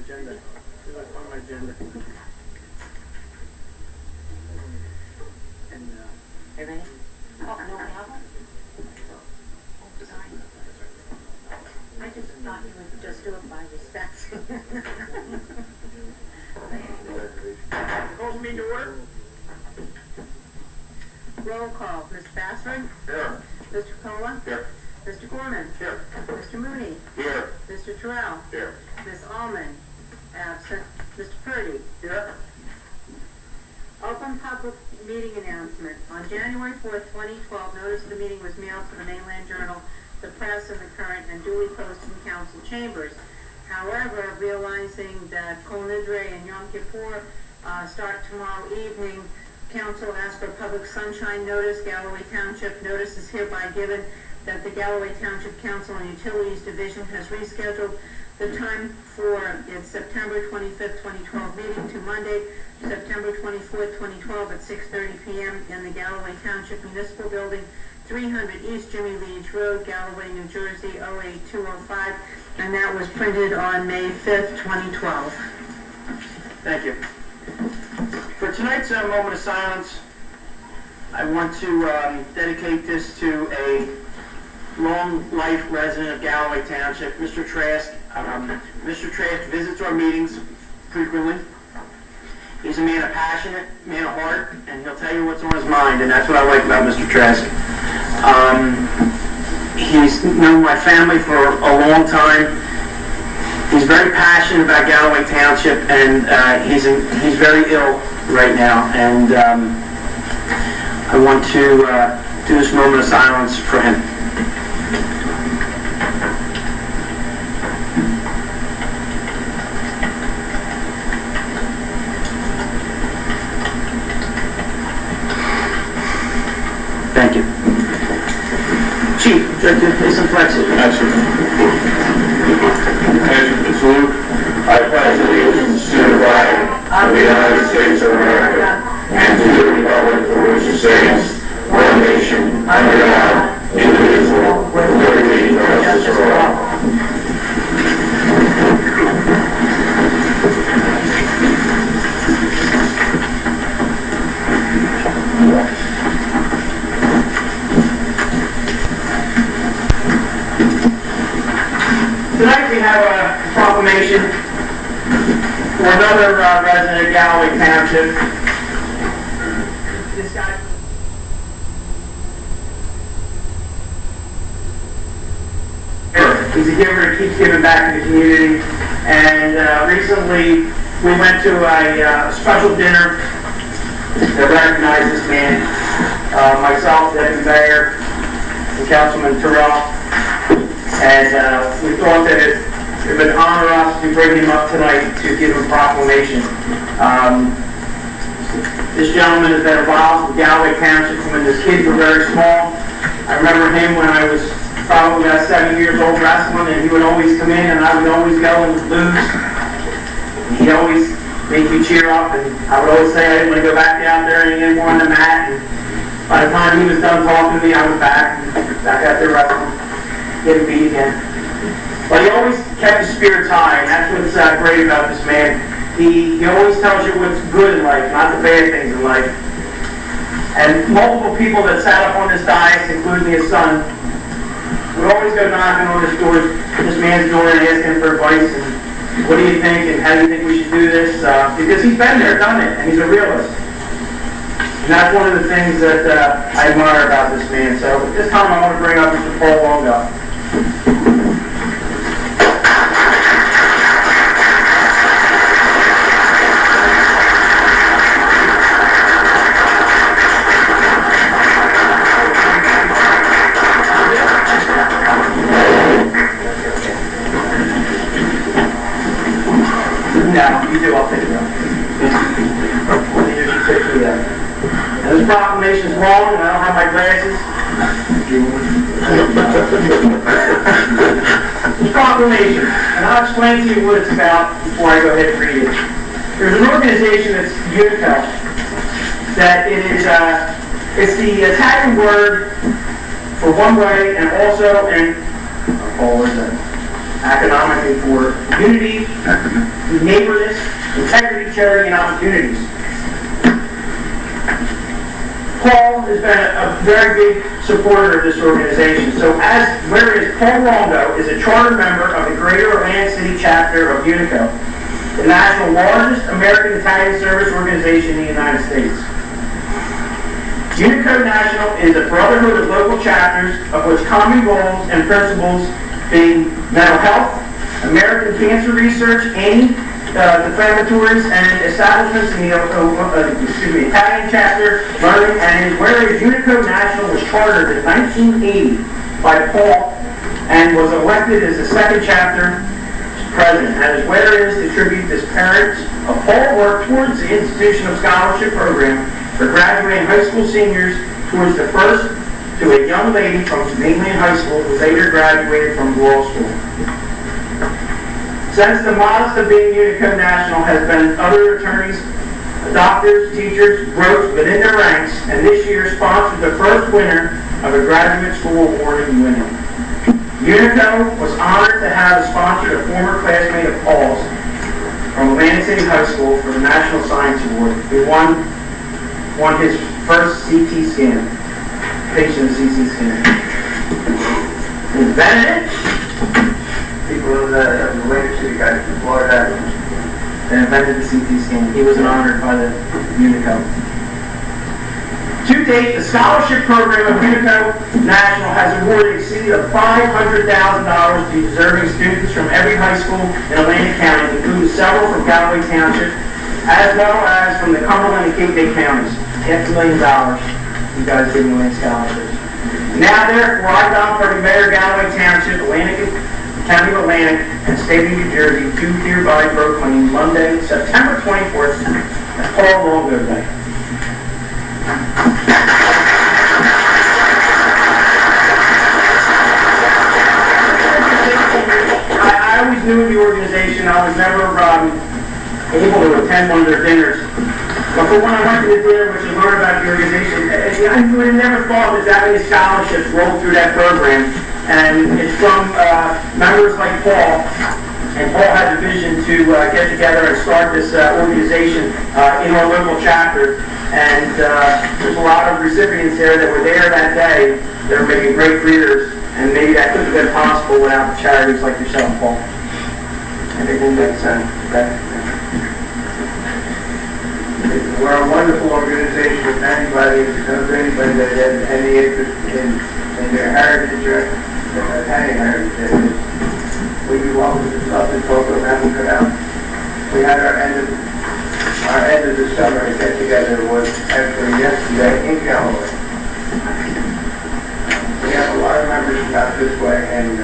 agenda. See what's on my agenda. And, Everybody? Oh, no problem? Sorry. I just thought you would just do it by respect. calls me to order. Roll call. Ms. Bassford? Here. Mr. Cola? Here. Mr. Gorman? Here. Mr. Mooney? Here. Mr. Terrell? Here. Ms. Allman? Absent. Mr. Purdy? Here. Open public meeting announcement. On January 4th, 2012, notice of the meeting was mailed to the Mainland Journal, the press, and the Current, and duly posted in council chambers. However, realizing that Kol Nidre and Yom Kippur start tomorrow evening, council asked for public sunshine notice. Galloway Township notice is hereby given that the Galloway Township Council and Utilities Division has rescheduled the time for its September 25th, 2012 meeting to Monday, September 24th, 2012 at 6:30 p.m. in the Galloway Township Municipal Building, 300 East Jimmy Leach Road, Galloway, New Jersey, 08205, and that was printed on May 5th, 2012. Thank you. For tonight's moment of silence, I want to dedicate this to a long life resident of Galloway Township, Mr. Trask. Mr. Trask visits our meetings frequently. He's a man of passionate, man of heart, and he'll tell you what's on his mind, and that's what I like about Mr. Trask. He's known my family for a long time. He's very passionate about Galloway Township, and he's very ill right now, and I want to do this moment of silence for him. Thank you. Chief, would you like to say some flexes? Absolutely. Salute. I pledge allegiance to the flag of the United States of America and to the republic for which it stands, one nation, under God, indivisible, with liberty and justice for all. Tonight we have a proclamation for another resident of Galloway Township. This guy. He's a giver, keeps giving back to the community. And recently we went to a special dinner that recognized this man. Myself, Deputy Mayor, and Councilman Terrell. And we thought that it would honor us to bring him up tonight to give him proclamation. This gentleman has been involved with Galloway Township when his kids were very small. I remember him when I was probably 7 years old wrestling, and he would always come in and I would always go and lose. And he'd always make me cheer up, and I would always say I didn't want to go back down there and get more on the mat. And by the time he was done talking to me, I was back out there wrestling. Get beat again. But he always kept his spirits high, and that's what's great about this man. He always tells you what's good in life, not the bad things in life. And multiple people that sat up on this dais, including his son, would always go knocking on this man's door and ask him for advice, and what do you think, and how do you think we should do this? Because he's been there, done it, and he's a realist. And that's one of the things that I admire about this man. So at this time I want to bring up Mr. Paul Longo. No, you do, I'll take it up. Now, this proclamation is long, and I don't have my glasses. This proclamation, and I'll explain to you what it's about before I go ahead and read it. There's an organization that's Unitel, that it is, it's the Italian word for one way, and also, and, oh, where's that? economically for unity, neighborliness, integrity, charity, and opportunities. Paul has been a very big supporter of this organization. So whereas Paul Longo is a charter member of the Greater Atlantic City chapter of Unico, the national largest American Italian service organization in the United States. Unico National is a brotherhood of local chapters of which common goals and principles being mental health, American cancer research, defamatories, and establishments in the Italian chapter, learning, and whereas Unico National was chartered in 1980 by Paul and was elected as the second chapter president, and whereas to tribute this parents of Paul work towards the institution of scholarship program for graduating high school seniors towards the first to a young lady from mainland high school who later graduated from law school. Since the modest of being Unico National has been other attorneys, doctors, teachers, growth within their ranks, and this year sponsored the first winner of a graduate school award in Winning. Unico was honored to have sponsored a former classmate of Paul's from Atlantic City High School for the National Science Award. He won his first CT scan, patient CT scan. Invented it. People of the Atlantic City guys from Florida that invented the CT scan. He was honored by the Unico. To date, the scholarship program of Unico National has awarded a city of $500,000 to deserving students from every high school in Atlantic County, including several from Galloway Township, as well as from the Cumberland and Cape Bay counties. $500,000 you guys giving away scholarships. Now, therefore, I for the Mayor of Galloway Township, County of Atlantic, and State of New Jersey, do hereby proclaim Monday, September 24th, as Paul Longo Day. I always knew the organization. I was never able to attend one of their dinners. But for when I went to the dinner, which I learned about the organization, I would have never thought that many scholarships rolled through that program. And it's from members like Paul. And Paul had the vision to get together and start this organization in our local chapter. And there's a lot of recipients there that were there that day that are making great careers. And maybe that couldn't have been possible without charities like yourself, Paul. I think we'll make sense. We're a wonderful organization. If anybody that has any interest in their heritage or Italian heritage, we'd be welcome to stop and talk to them and cut out. We had our end of the summer get together was actually yesterday in Galloway. We have a lot of members about this way, and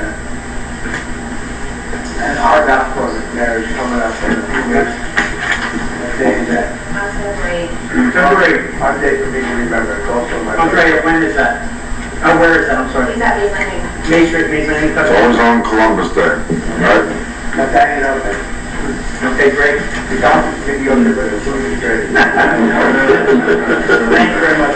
our DOT program there is coming up in a few weeks. What day is that? February 8th. Our day for me to remember. It's also my Andrea, when is that? Oh, where is that? I'm sorry. Is that Maze Landing? Main Street, Maze Landing. It's always on Columbus Day, right? Italian oven. Okay, great. The doctor's going to go there, but it's really great. Thank you very much.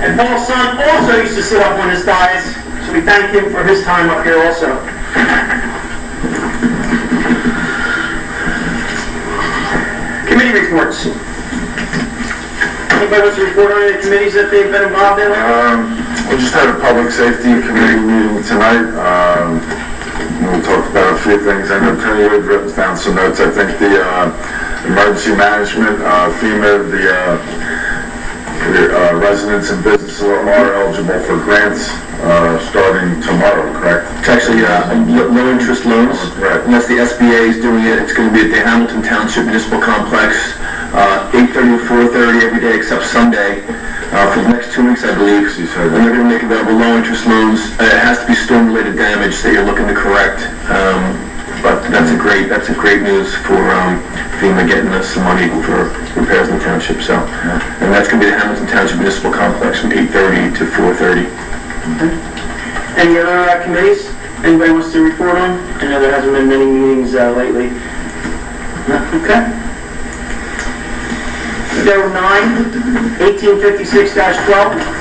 And Paul's son also used to sit up on his dais, so we thank him for his time up here also. Committee reports. Anybody wants to report on any committees that they've been involved in? We just had a public safety committee meeting tonight. We talked about a few things. I know Tony had written down some notes. I think the emergency management, FEMA, the residents and businesses are eligible for grants starting tomorrow, correct? It's actually low interest loans. Right. Unless the SBA is doing it, it's going to be at the Hamilton Township Municipal Complex, 8:30 to 4:30 every day except Sunday for the next 2 weeks, I believe. And they're going to make available low interest loans. It has to be storm-related damage that you're looking to correct. But that's a great news for FEMA getting us some money for repairs in the township. So, and that's going to be the Hamilton Township Municipal Complex from 8:30 to 4:30. Any other committees anybody wants to report on? I know there hasn't been many meetings lately. No? Okay. Bill 9, 1856-12.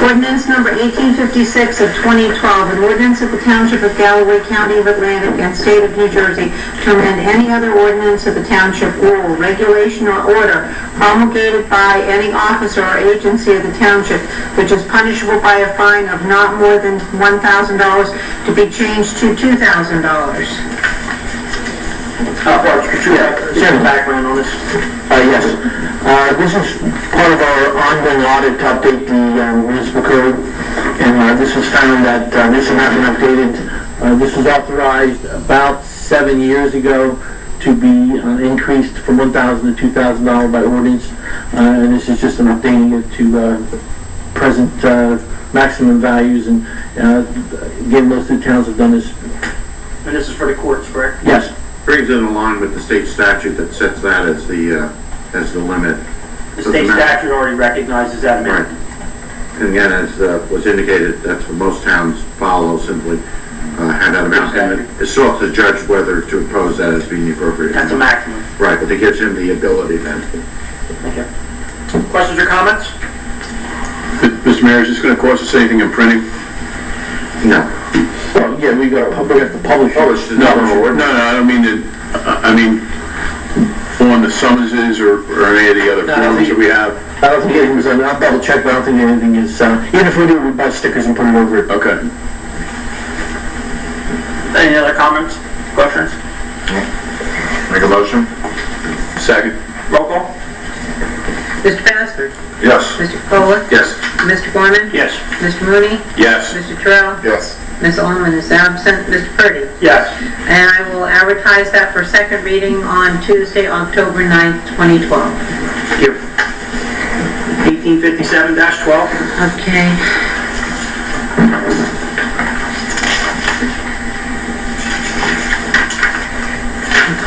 Ordinance number 1856 of 2012, an ordinance of the Township of Galloway, County of Atlantic, and State of New Jersey to amend any other ordinance of the Township, rule, regulation, or order promulgated by any officer or agency of the Township, which is punishable by a fine of not more than $1,000 to be changed to $2,000. Bart, could you share the background on this? Yes. This is part of our ongoing audit to update the municipal code, and this was found that this had not been updated. This was authorized about 7 years ago to be increased from $1,000 to $2,000 by ordinance, and this is just an updating it to present maximum values, and again, most of the towns have done this. And this is for the courts, correct? Yes. Brings it along with the state statute that sets that as the limit. The state statute already recognizes that amount. Right. And again, as was indicated, that's what most towns follow, simply have that amount. And it's still up to the judge whether to impose that as being appropriate. That's a maximum. Right, but it gives him the ability then. Okay. Questions or comments? Mr. Mayor, is this going to cost us anything in printing? No. Well, yeah, we have to publish it. No, I mean on the summonses or any of the other forms that we have. I don't think anything's on. I'll double check, but I don't think anything is. Even if we do, we buy stickers and put it over it. Okay. Any other comments, questions? Make a motion. Second. Roll call? Mr. Bassford? Yes. Mr. McElwee? Yes. Mr. Gorman? Yes. Mr. Mooney? Yes. Mr. Terrell? Yes. Ms. Ullman is absent. Mr. Purdy? Yes. And I will advertise that for second reading on Tuesday, October 9th, 2012. Thank you. 1857-12. Okay.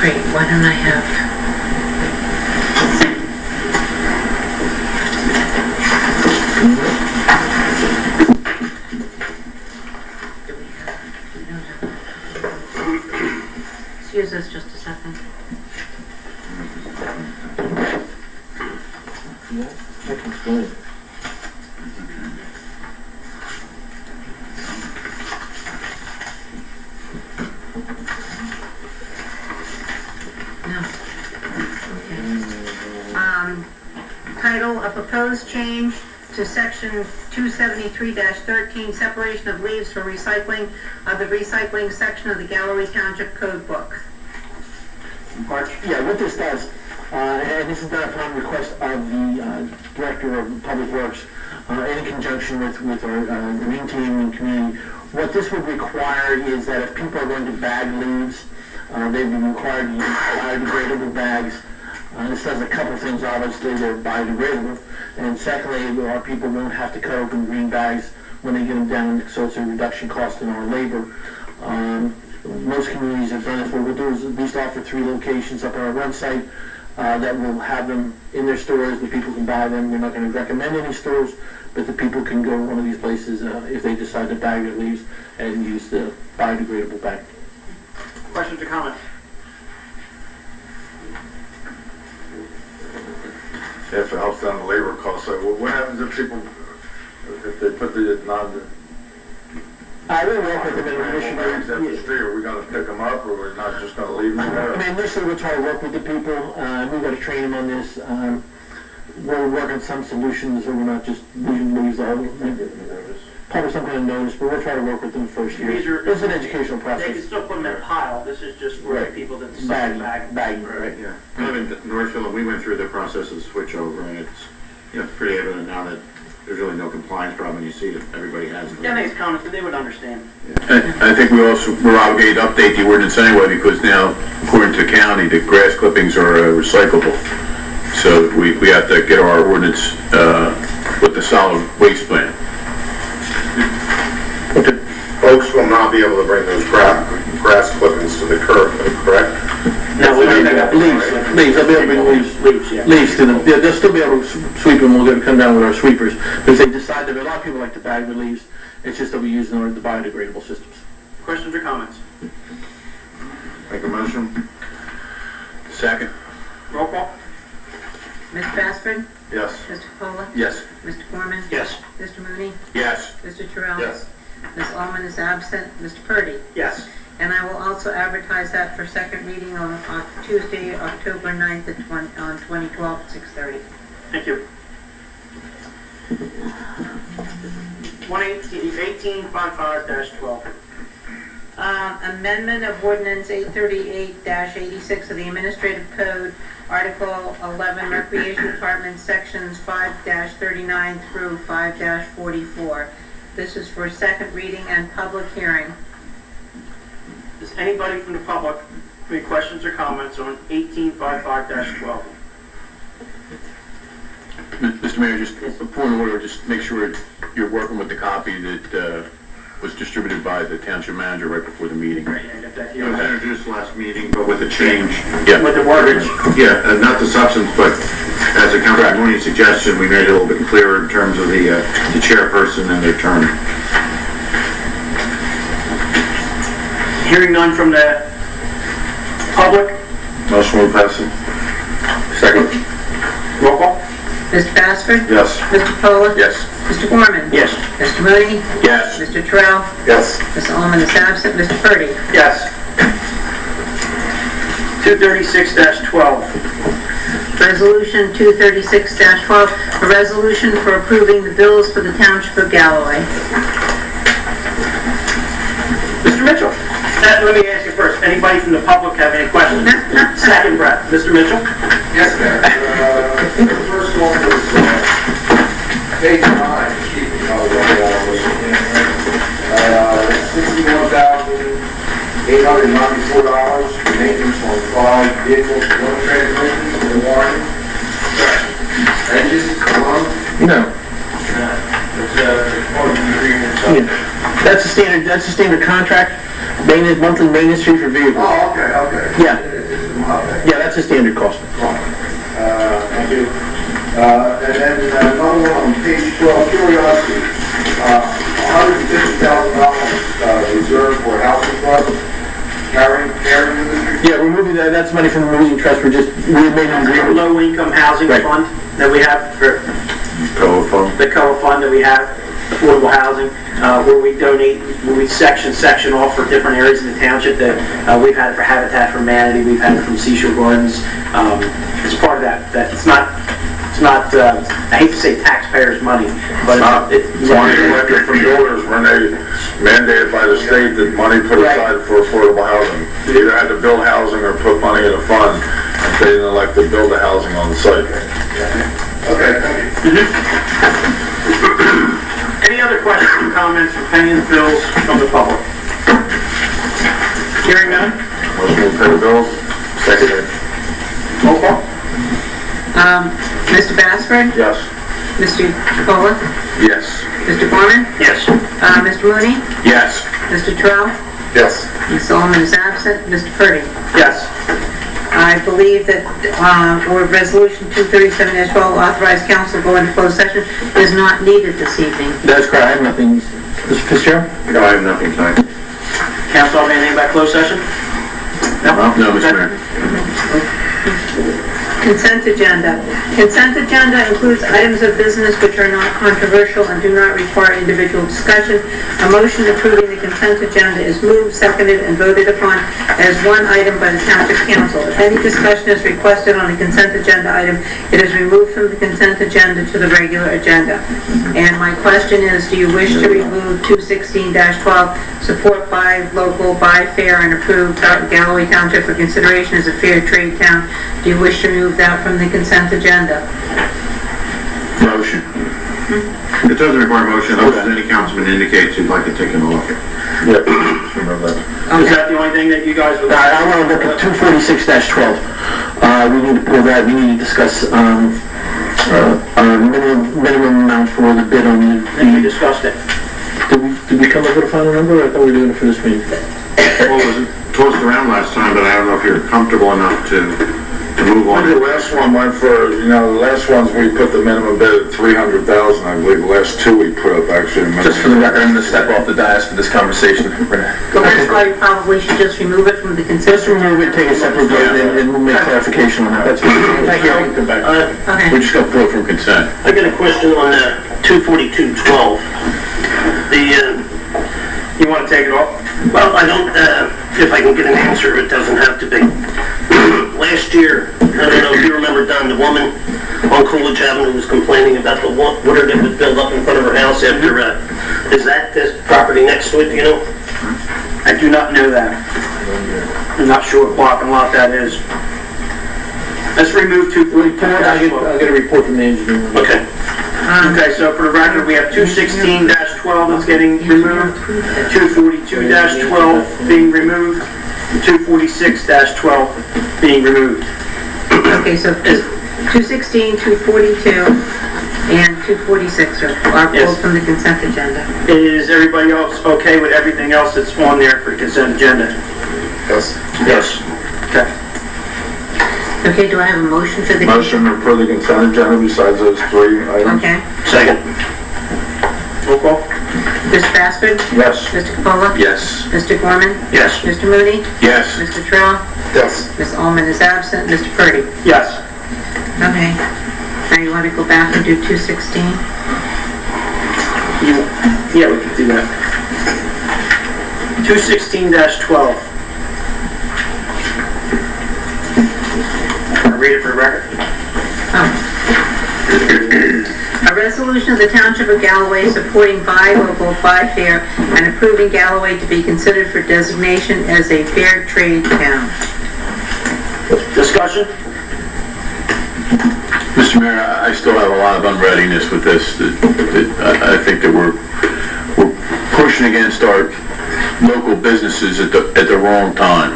Great, why don't I have... Excuse us just a second. Yeah, I can explain it. No. Okay. Title, a proposed change to section 273-13, separation of leaves for recycling of the recycling section of the Galloway Township Code Book. March? Yeah, what this does, and this is done upon request of the Director of Public Works, in conjunction with our green team and community. What this would require is that if people are going to bag leaves, they'd be required to use biodegradable bags. This does a couple of things. Obviously, they're biodegradable, and secondly, our people won't have to cut open green bags when they get them down, so it's a reduction cost in our labor. Most communities have done this. What we'll do is at least offer 3 locations up on our website that will have them in their stores. The people can buy them. We're not going to recommend any stores, but the people can go to one of these places if they decide to bag their leaves and use the biodegradable bag. Questions or comments? If it helps down the labor costs, so what happens if people, if they put the I will work with them in bags initially. up the street, are we going to pick them up, or we're not just going to leave them there? I mean, initially we'll try to work with the people. We've got to train them on this. We'll work on some solutions so we're not just leaving leaves all probably some kind of notice, but we'll try to work with them the first year. It's an educational They process. can still put them in a pile. This is just for the people that decide to bag. Bagging, Right, yeah. Kind of in Northfield, we went through the process of switch over, and it's, pretty evident now that there's really no compliance problem. You see that everybody has them. Yeah, makes comments, but they would understand. I think we're obligated to update the ordinance anyway, because now, according to the county, the grass clippings are recyclable. So we have to get our ordinance with the solid waste plan. Folks will not be able to bring those grass clippings to the curb, correct? No, we don't have leaves, they'll be able to bring leaves to them. They'll still be able to sweep them, we'll come down with our sweepers. But if they decide that, a lot of people like to bag the leaves, it's just that we use in order to biodegradable systems. Questions or comments? Make a motion? Second? Roll call? Mr. Bassford? Yes. Mr. Capola? Yes. Mr. Foreman? Yes. Mr. Mooney? Yes. Mr. Terrell? Yes. Ms. Allman is absent. Mr. Purdy? Yes. And I will also advertise that for second reading on Tuesday, October 9th on 2012 at 6:30. Thank you. 1855-12. Amendment of ordinance 838-86 of the Administrative Code, Article 11, Recreation Department, Sections 5-39 through 5-44. This is for second reading and public hearing. Does anybody from the public have any questions or comments on 1855-12? Mr. Mayor, just a point of order, just make sure you're working with the copy that was distributed by the township manager right before the meeting. Great, I got that It was here. introduced last meeting, but with a change. Yeah. With the wordage. Yeah, not the substance, but as a Councilman Mooney's suggestion, we made it a little bit clearer in terms of the chairperson and their term. Hearing none from the public, Motion will pass it. Second. roll call? Mr. Bassford? Yes. Mr. Capola? Yes. Mr. Foreman? Yes. Mr. Mooney? Yes. Mr. Terrell? Yes. Ms. Allman is absent. Mr. Purdy? Yes. 236-12. Resolution 236-12, a resolution for approving the bills for the Township of Galloway. Mr. Mitchell, let me ask you first, anybody from the public have any questions? Second breath, Mr. Mitchell? Yes, Mayor. The first one was page 9, sheet, $61,894 for maintenance on 5 vehicles, 1 transmission, and warranty. Engines alone? No. It's part of the agreement. That's a standard contract, monthly maintenance fee for vehicles. Oh, okay. Yeah. Okay. Yeah, that's a standard cost. Thank you. And then another one on page 12, curiosity, $150,000 reserved for housing trust, caring industry. Yeah, we're moving that, that's money from the moving trust, we made an agreement. Low-income housing Right. fund that we have, for COA fund. the COA fund that we have, affordable housing, where we donate, where we section off for different areas in the township that we've had it for Habitat for Humanity, we've had it from Seashore Gardens. It's part of that it's not, I hate to say taxpayers' money, but it's Money collected from builders when they mandated by the state that money put aside for affordable housing. They either had to build housing or put money in a fund if they didn't elect to build the housing on the site. Okay, thank you. Any other questions or comments or paying the bills from the public? Hearing none? Motion to pay the bills. Second. Roll call? Mr. Bassford? Yes. Mr. Capola? Yes. Mr. Foreman? Yes. Mr. Mooney? Yes. Mr. Terrell? Yes. Ms. Allman is absent. Mr. Purdy? Yes. I believe that, or resolution 237-12, authorized council go into closed session, is not needed this evening. That's correct, I have nothing. Mr. Fitzgerald? No, I have nothing tonight. Council have anything about closed session? No, Mr. Mayor. Consent agenda. Consent agenda includes items of business which are not controversial and do not require individual discussion. A motion approving the consent agenda is moved, seconded, and voted upon as one item by the Township Council. If any discussion is requested on a consent agenda item, it is removed from the consent agenda to the regular agenda. And my question is, do you wish to remove 216-12, support by local, by fair, and approved Galloway Township for consideration as a fair trade town? Do you wish to remove that from the consent agenda? Motion. It doesn't require motion, unless any councilman indicates he'd like to take an off. Yep. Is that the only thing that you guys would... I want to look at 246-12. we need to pull that. We need to discuss our minimum amount for the bid on And we discussed it. Did we come up with a final number? I thought we were doing it for this meeting. Well, it was tossed around last time, but I don't know if you're comfortable enough to move on. The last one went for, the last ones we put the minimum bid at 300,000, I believe. The last two we put up actually. Just for the record, I'm going to step off the dais for this conversation. So that's why you probably should just remove it from the consent. Just remove it, take a separate vote, and we'll make clarification on that. That's fine. Thank you. Come back. Okay. We just got pulled from consent. I got a question on 24212. You want to take it off? Well, I don't, if I can get an answer, it doesn't have to be. Last year, I don't know if you remember, Don, the woman on Coolidge Avenue was complaining about the water that was built up in front of her house after, is that this property next to it, do you know? I do not know that. I'm not sure what parking lot that is. Let's remove 244. I'll get a report from the engineer. Okay. Okay, so for the record, we have 216-12 that's getting removed, 242-12 being removed, 246-12 being removed. Okay, so 216, 242, and 246 are Yes. pulled from the consent agenda. Is everybody else okay with everything else that's on there for the consent agenda? Yes. Yes. Okay. Okay, do I have a motion for the... Motion for the consent agenda besides those three items? Okay. Second. Roll call? Mr. Bassford? Yes. Mr. Capola? Yes. Mr. Gorman? Yes. Mr. Mooney? Yes. Mr. Trill? Yes. Ms. Ullman is absent. Mr. Purdy? Yes. Okay. Now you want to go back and do 216? Yeah, we can do that. 216-12. Read it for the record. A resolution of the Township of Galloway supporting Buy Local, Buy Fair, and approving Galloway to be considered for designation as a fair trade town. Discussion? Mr. Mayor, I still have a lot of unreadiness with this. I think that we're pushing against our local businesses at the wrong time.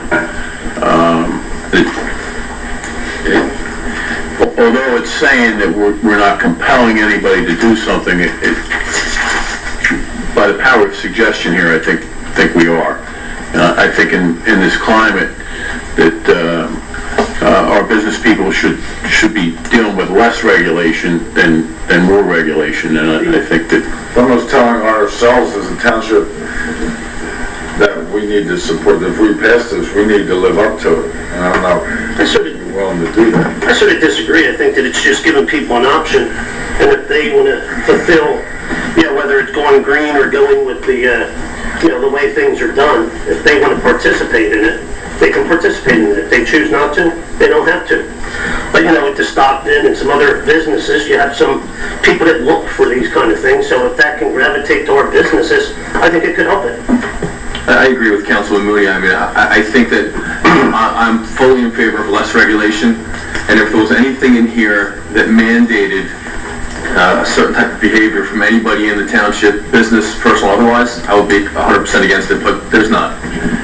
Although it's saying that we're not compelling anybody to do something, by the power of suggestion here, I think we are. I think in this climate that our business people should be dealing with less regulation than more regulation, and I think that Almost telling ourselves as a township that we need to support, if we pass this, we need to live up to it. And I don't know if you're willing to do that. I sort of disagree. I think that it's just giving people an option, and if they want to fulfill, whether it's going green or going with the, the way things are done, if they want to participate in it, they can participate in it. If they choose not to, they don't have to. But, with the Stockton and some other businesses, you have some people that look for these kind of things, so if that can gravitate to our businesses, I think it could help it. I agree with Councilman Mooney. I mean, I think that I'm fully in favor of less regulation, and if there was anything in here that mandated a certain type of behavior from anybody in the township, business, personal, otherwise, I would be 100% against it, but there's not.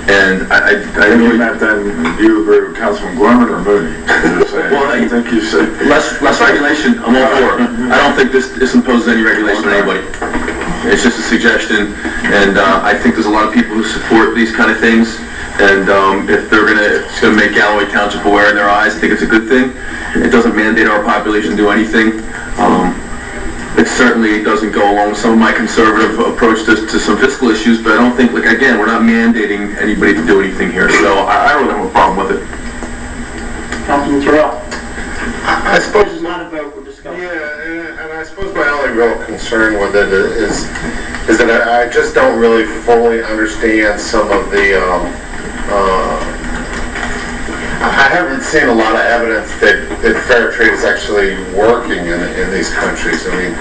And I You meant then, you agree with Councilman Gorman or Mooney? Well, I think you said... less regulation, I'm all for it. I don't think this imposes any regulation on anybody. It's just a suggestion, and I think there's a lot of people who support these kind of things, and if it's gonna make Galloway Township aware in their eyes, I think it's a good thing. It doesn't mandate our population to do anything. It certainly doesn't go along with some of my conservative approach to some fiscal issues, but I don't think, again, we're not mandating anybody to do anything here, so I don't have a problem with it. Councilman Terrell? I suppose, This is not a vote, we're discussing. yeah, and I suppose my only real concern with it is that I just don't really fully understand some of the, I haven't seen a lot of evidence that fair trade is actually working in these countries. I mean,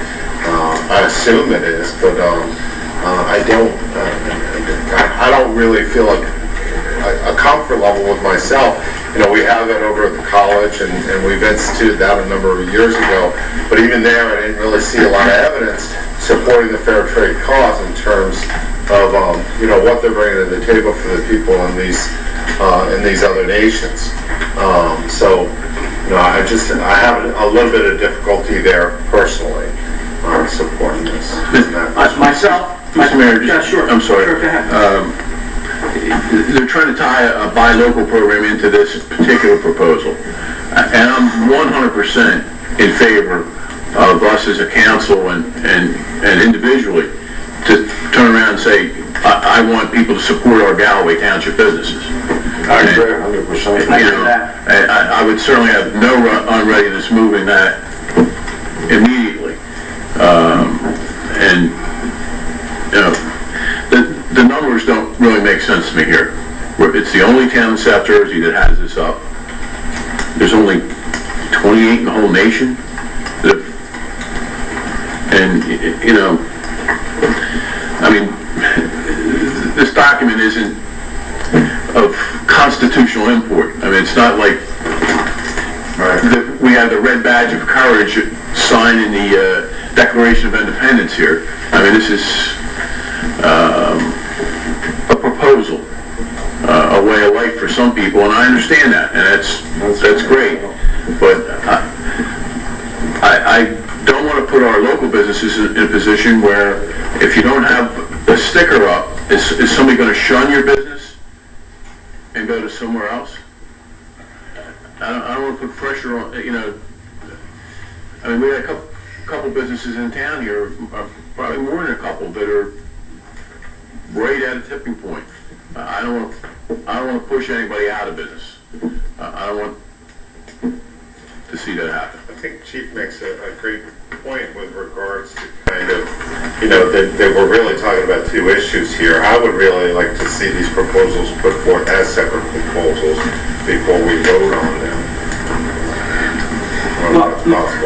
I assume it is, but I don't really feel like a comfort level with myself. We have it over at the college, and we've instituted that a number of years ago, but even there I didn't really see a lot of evidence supporting the fair trade cause in terms of what they're bringing to the table for the people in these other nations. So you know, I have a little bit of difficulty there personally on supporting this. Myself? Mr. Mayor, Yeah, sure. I'm sorry. Sure, go ahead. They're trying to tie a buy local program into this particular proposal. And I'm 100% in favor of us as a council and individually to turn around and say, I want people to support our Galloway Township businesses. I agree 100%. I would certainly have no unreadiness moving that immediately. And, you know, the numbers don't really make sense to me here. It's the only town in South Jersey that has this up. There's only 28 in the whole nation. And, you know, I mean, this document isn't of constitutional import. I mean, it's not like we have the red badge of courage signed in the Declaration of Independence here. I mean, this is a proposal, a way of life for some people, and I understand that, and that's great. But I don't want to put our local businesses in a position where if you don't have a sticker up, is somebody going to shun your business and go to somewhere else? I don't want to put pressure on, you know. I mean, we had a couple businesses in town here, probably more than a couple, that are right at a tipping point. I don't want to push anybody out of business. I don't want to see that happen. I think Chief makes a great point with regards to kind of, you know, that we're really talking about two issues here. I would really like to see these proposals put forth as separate proposals before we vote on them.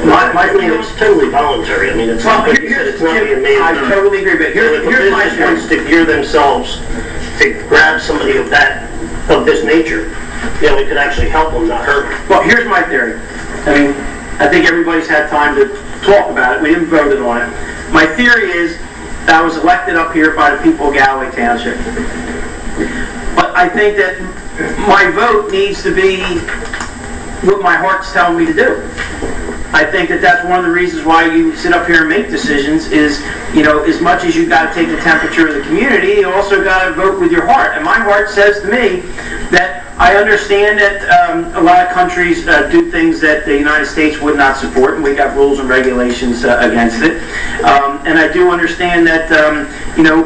My thing is totally voluntary. I mean, it's not, like you said, it's not being made. I totally agree, but here's my business wants to gear themselves to grab somebody of this nature, you know, it could actually help them, not hurt them. Well, here's my theory. I mean, I think everybody's had time to talk about it. We didn't vote on it. My theory is that I was elected up here by the people of Galloway Township. But I think that my vote needs to be what my heart's telling me to do. I think that that's one of the reasons why you sit up here and make decisions is, you know, as much as you got to take the temperature of the community, you also got to vote with your heart. And my heart says to me that I understand that a lot of countries do things that the United States would not support, and we got rules and regulations against it. And I do understand that, you know,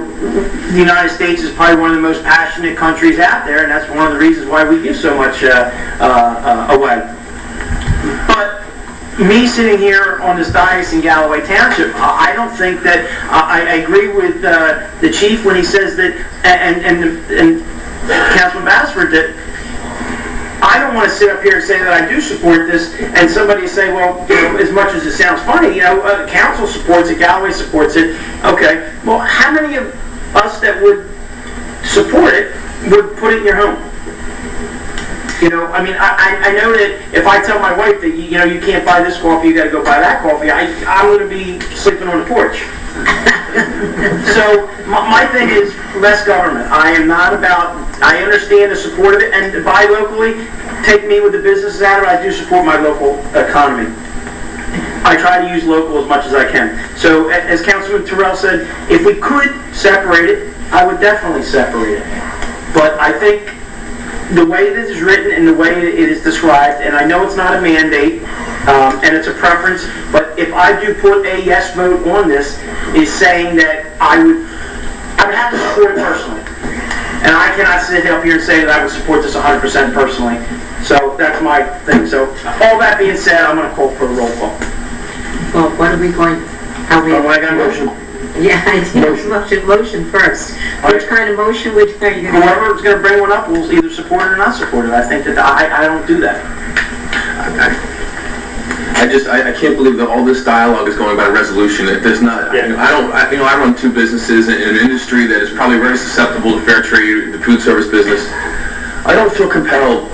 the United States is probably one of the most passionate countries out there, and that's one of the reasons why we give so much away. But me sitting here on this dais in Galloway Township, I don't think that, I agree with the chief when he says that, and Councilman Bassford, that I don't want to sit up here and say that I do support this, and somebody say, well, you know, as much as it sounds funny, you know, the council supports it, Galloway supports it. Okay, well, how many of us that would support it would put it in your home? You know, I mean, I know that if I tell my wife that, you know, you can't buy this coffee, you got to go buy that coffee, I'm going to be sleeping on the porch. So my thing is less government. I am not about, I understand the support of it, and to buy locally, take me with the businesses out of it, I do support my local economy. I try to use local as much as I can. So as Councilman Terrell said, if we could separate it, I would definitely separate it. But I think the way this is written and the way it is described, and I know it's not a mandate, and it's a preference, but if I do put a yes vote on this, is saying that I would have to support it personally. And I cannot sit up here and say that I would support this 100% personally. So that's my thing. So all that being said, I'm going to call for a roll call. Well, what are we going, I got a motion. Yeah, I did motion first. Which kind of motion are you going to do? Whoever's going to bring one up will either support it or not support it. I think that I don't do that. I can't believe that all this dialogue is going about a resolution. That there's not. Yeah. I run two businesses in an industry that is probably very susceptible to fair trade, the food service business. I don't feel compelled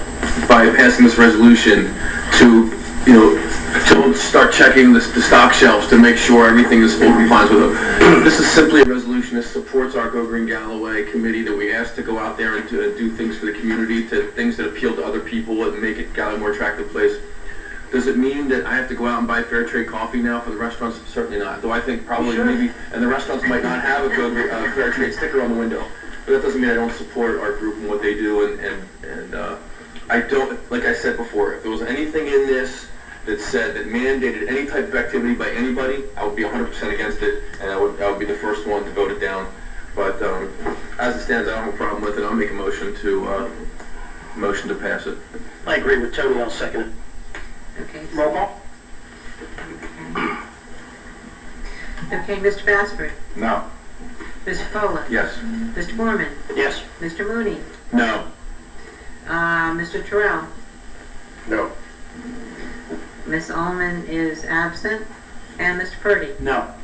by passing this resolution to, you know, to start checking the stock shelves to make sure everything is full compliance with it. This is simply a resolution that supports our Go Green Galloway committee that we asked to go out there and to do things for the community, to things that appeal to other people and make it Galloway a more attractive place. Does it mean that I have to go out and buy fair trade coffee now for the restaurants? Certainly not. Though I think probably maybe, and the restaurants might not have a good fair trade sticker on the window. But that doesn't mean I don't support our group and what they do. And I don't, like I said before, if there was anything in this that said that mandated any type of activity by anybody, I would be 100% against it, and I would be the first one to vote it down. But as it stands, I don't have a problem with it. I'll make a motion to pass it. I agree with Tony, I'll second it. Okay. Roll call? Okay, Mr. Bassford? No. Mr. Foley? Yes. Mr. Foreman? Yes. Mr. Mooney? No. Mr. Terrell? No. Ms. Ullman is absent. And Mr. Purdy? No.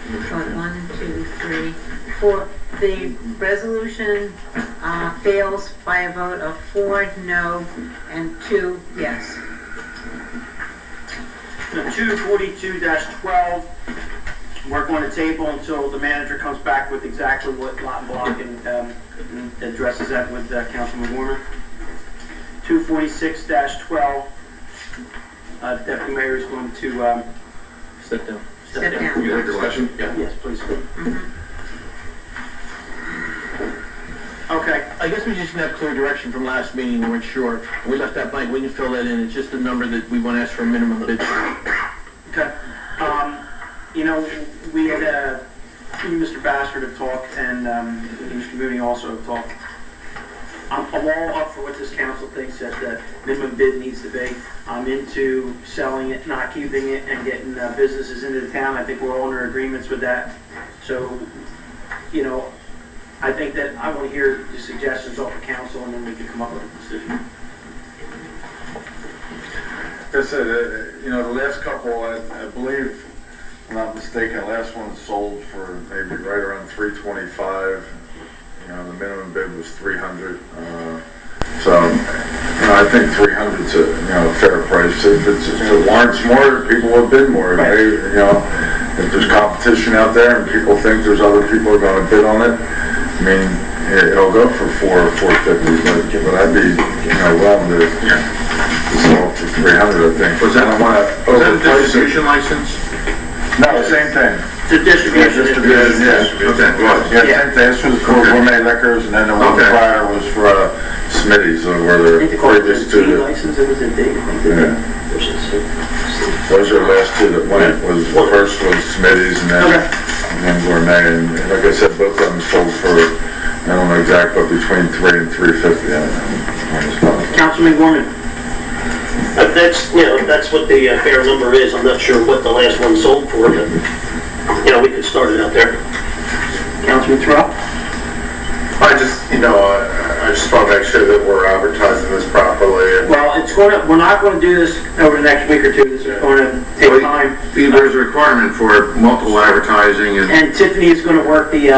Vote 1, 2, 3, 4. The resolution fails by a vote of 4 no and 2 yes. 242-12, we're going to table until the manager comes back with exactly what lot and block and addresses that with Councilman Warner. 246-12, Deputy Mayor is going to Step down. Step down. You have your question? Yeah. yes, please. Mhm. Okay. I guess we just didn't have clear direction from last meeting, we weren't sure. We left that blank, we can fill that in, it's just the number that we want to ask for a minimum bid. Okay. You know, we had, you and Mr. Bassford have talked, and Mr. Mooney also have talked. I'm all up for what this council thinks that the minimum bid needs to be. I'm into selling it, not keeping it, and getting businesses into the town. I think we're all under agreements with that. So, you know, I think that I want to hear the suggestions off the council, and then we can come up with a decision. Like I said, you know, the last couple, I believe, if I'm not mistaken, the last one sold for maybe right around $325. You know, the minimum bid was $300. So, you know, I think $300 is a fair price. If it warrants more, people will bid more. Right. They, you know, if there's competition out there and people think there's other people who are going to bid on it, I mean, it'll go for $450, but I'd be, willing to sell for $300, I think. Was that a distribution license? No, same thing. It's a distribution. Yeah. Okay, well, Yeah, same thing. This was for gourmet liquors, and then the one prior was for Smitty's, where I think they're they call it previous a to G the... license, it was a D, I think. Yeah. Those are the last two that went. The first was Smitty's, and then gourmet. And like I said, both of them sold for, I don't know exactly, but between $300 and $350. Councilman Gorman. That's, that's what the fair number is. I'm not sure what the last one sold for, but, we could start it out there. Councilman Terrell. I just want to make sure that we're advertising this properly. Well, we're not going to do this over the next week or two. This is going to take time. There's a requirement for multiple advertising And Tiffany is going to work the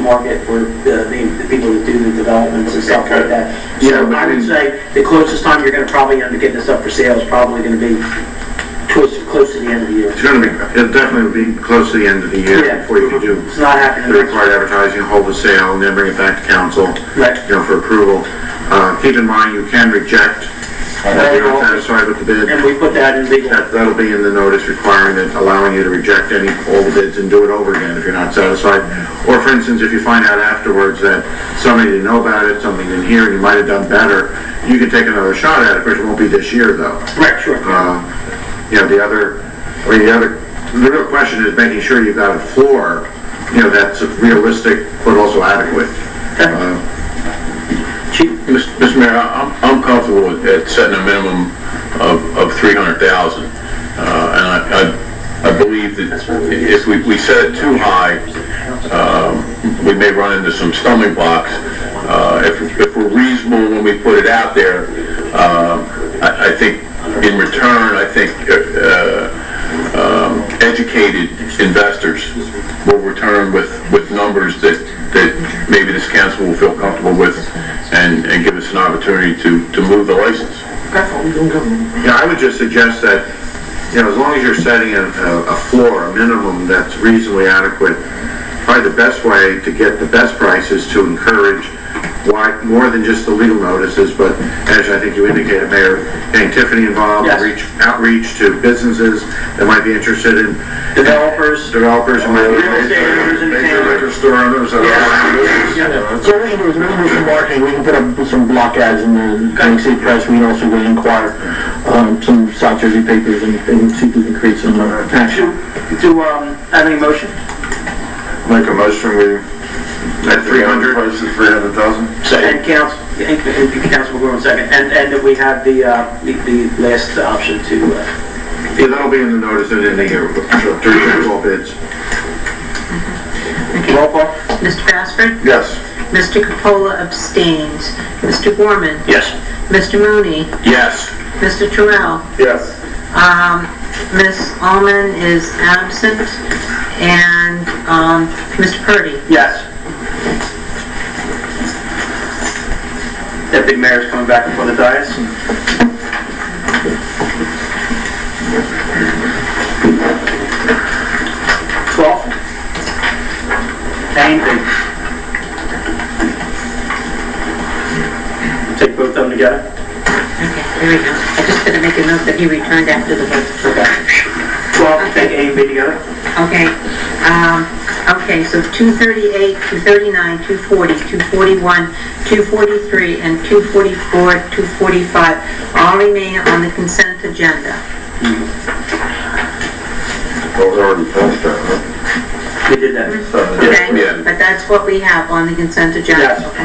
market for the people that do the developments and stuff like that. So I would say the closest time you're going to probably end up getting this up for sale is probably going to be close to the end of the year. It'll definitely be close to the end of the year before you can do It's not happening. the required advertising, hold the sale, and then bring it back to council, for approval. Keep in mind, you can reject if you're not satisfied with the bid. And we put that in legal. That'll be in the notice requiring that, allowing you to reject all the bids and do it over again if you're not satisfied. Or for instance, if you find out afterwards that somebody didn't know about it, something didn't hear, and you might have done better, you can take another shot at it, but it won't be this year though. Right, sure. The real question is making sure you've got a floor, that's realistic but also adequate. Mr. Mayor, I'm comfortable at setting a minimum of $300,000. And I believe that if we set it too high, we may run into some stumbling blocks. If we're reasonable when we put it out there, I think in return, educated investors will return with numbers that maybe this council will feel comfortable with and give us an opportunity to move the license. Yeah, I would just suggest that, as long as you're setting a floor, a minimum that's reasonably adequate, probably the best way to get the best price is to encourage more than just the legal notices, but as I think you indicated, Mayor, getting Tiffany involved, Yes. outreach to businesses that might be interested in Developers. who might be Real estate owners in the Major town. liquor store owners that are business. Yeah. So we can do some marketing, we can put up some block ads in the County State Press, we can also go and inquire, some South Jersey papers and see if we can create some action. Do, have any motion? Make a motion, we, At 300? price is 300,000. And council, and council will go in a second, and that we have the last option to, Yeah, that'll be in the notice and in the, during all bids. roll call? Mr. Bassford? Yes. Mr. Capola abstains. Mr. Gorman? Yes. Mr. Mooney? Yes. Mr. Terrell? Yes. Ms. Allman is absent, and Mr. Purdy. Yes. Deputy Mayor's coming back before the dais. Take both of them together. Okay, there we go. I just had to make a note that he returned after the vote. Okay. 12, take A and B together. Okay, okay, so 238, 239, 240, 241, 243, and 244, 245 all remain on the consent agenda. Well, we already passed that, huh? We did that. Okay? Yeah. But that's what we have on the consent agenda. Yes. Okay.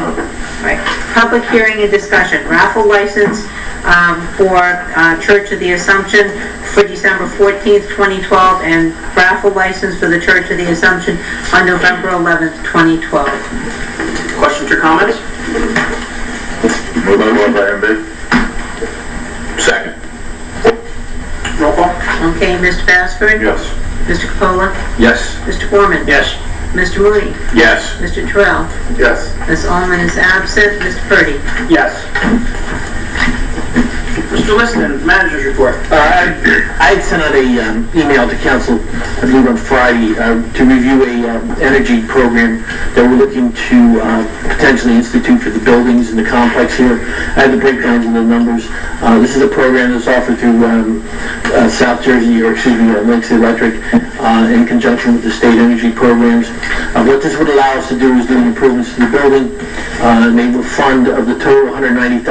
Right. Public hearing and discussion, raffle license for Church of the Assumption for December 14th, 2012, and raffle license for the Church of the Assumption on November 11th, 2012. Questions or comments? Move on by MB. Second. Roll call? Okay, Mr. Bassford? Yes. Mr. Capola? Yes. Mr. Gorman? Yes. Mr. Mooney? Yes. Mr. Terrell? Yes. Ms. Allman is absent. Mr. Purdy? Yes. Mr. Liston, manager's report. I had sent out a email to council, I believe on Friday, to review a energy program that we're looking to potentially institute for the buildings in the complex here. I had the breakdowns and the numbers. This is a program that's offered through South Jersey, or excuse me, Lakes Electric, in conjunction with the state energy programs. What this would allow us to do is do improvements to the building. They would fund, of the total $190,000,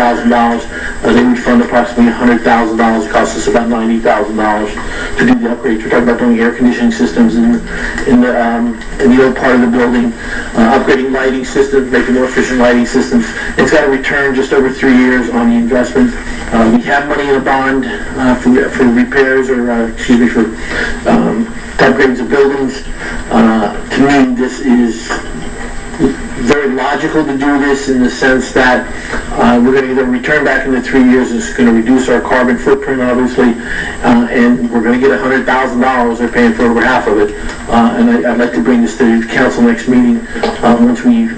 they would fund approximately $100,000. It costs us about $90,000 to do the upgrades. We're talking about doing air conditioning systems in the old part of the building, upgrading lighting systems, making more efficient lighting systems. It's got a return just over 3 years on the investment. We have money in a bond for repairs, or for upgrades of buildings. To me, this is very logical to do this in the sense that we're going to get a return back in the 3 years. It's going to reduce our carbon footprint, obviously, and we're going to get $100,000. They're paying for over half of it. And I'd like to bring this to the council next meeting once we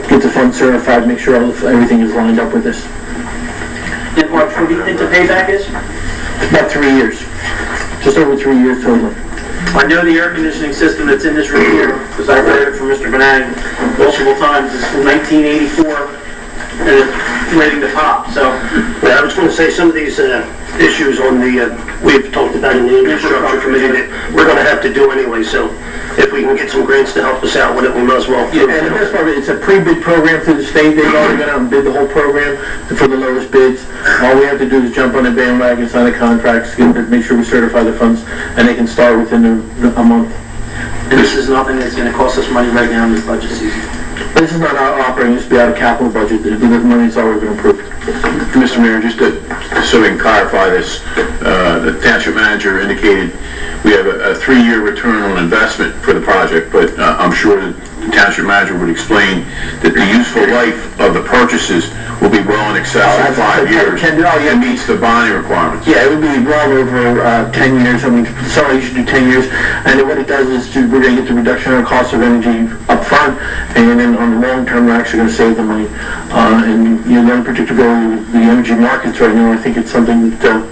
get the fund certified, make sure everything is lined up with this. And what do you think the payback is? About 3 years, just over 3 years total. I know the air conditioning system that's in this room here, because I've heard it from Mr. Benang multiple times, is from 1984, and it's waiting to pop, so. Yeah, I was going to say, some of these issues on the, we've talked about in the infrastructure committee that we're going to have to do anyway, so if we can get some grants to help us out with it, we might as well. Yeah, and the best part of it, it's a pre-bid program through the state. They've already gone out and bid the whole program for the lowest bids. All we have to do is jump on the bandwagon, sign the contracts, make sure we certify the funds, and they can start within a month. And this is nothing that's going to cost us money right now in this budget season. This is not our operating, this will be out of capital budget. The money's already been approved. Mr. Mayor, just so we can clarify this, the township manager indicated we have a 3-year return on investment for the project, but I'm sure the township manager would explain that the useful life of the purchases will be well in excess of 5 years. It meets the bonding requirements. Yeah, it would be well over 10 years. I mean, sorry, you should do 10 years. And what it does is we're going to get the reduction in our cost of energy up front, and then on the long term, we're actually going to save the money. And the unpredictability of the energy markets right now, I think it's something that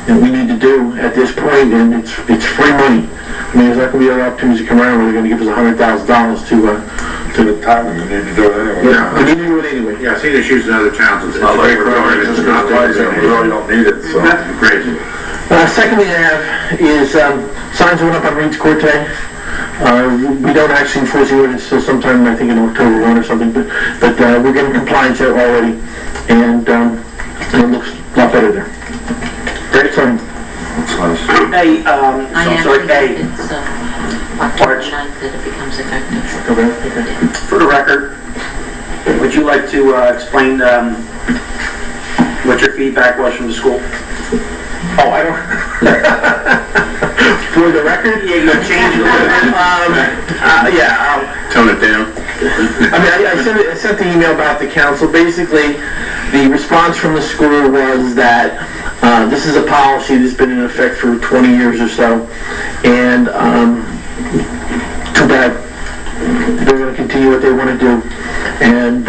we need to do at this point, and it's free money. I mean, there's not going to be other opportunities to come around where they're going to give us $100,000 the time, we need to do it anyway. Yeah, we need to do it anyway. Yeah, seen issues in other towns, it's Not a like great we're program, going it's to not utilize it, we really don't need it, so. crazy. Second thing I have is, signs went up on Reed's Court today. We don't actually enforce the ordinance until sometime, I think in October 1 or something, but we're getting compliance there already, and it looks a lot better there. Great, so, Hey, I sorry, actually hey, think it's October 9th that it becomes effective. okay. for the record, would you like to explain what your feedback was from the school? Oh, I don't. For the record? Yeah, you changed it a little bit. Tone it down. I mean, I sent the email about the council. Basically, the response from the school was that this is a policy that's been in effect for 20 years or so, and too bad. They're going to continue what they want to do, and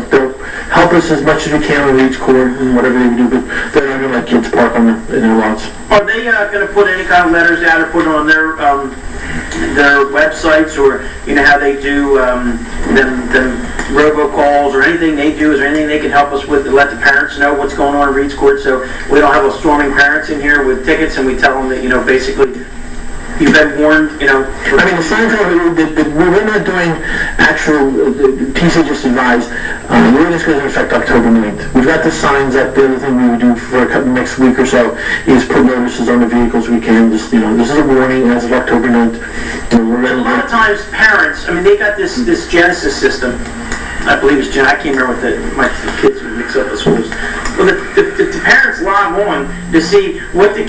they'll help us as much as we can on Reed's Court and whatever they do, but they're not going to let kids park in their lots. Are they going to put any kind of letters out or put it on their websites, or you know how they do them robocalls or anything they do? Is there anything they can help us with to let the parents know what's going on in Reed's Court, so we don't have a storming parents in here with tickets and we tell them that basically you've been warned, I mean, the signs are, we're not doing actual, TC just advised, the ordinance goes into effect October 9th. We've got the signs up. The other thing we would do for next week or so is put notices on the vehicles we can. Just, this is a warning as of October 9th. A lot of times parents, they got this Genesis system. I believe it's I can't remember what my kids would mix up the schools. Well, the parents log on to see what the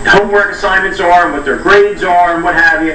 homework assignments are and what their grades are and what have you.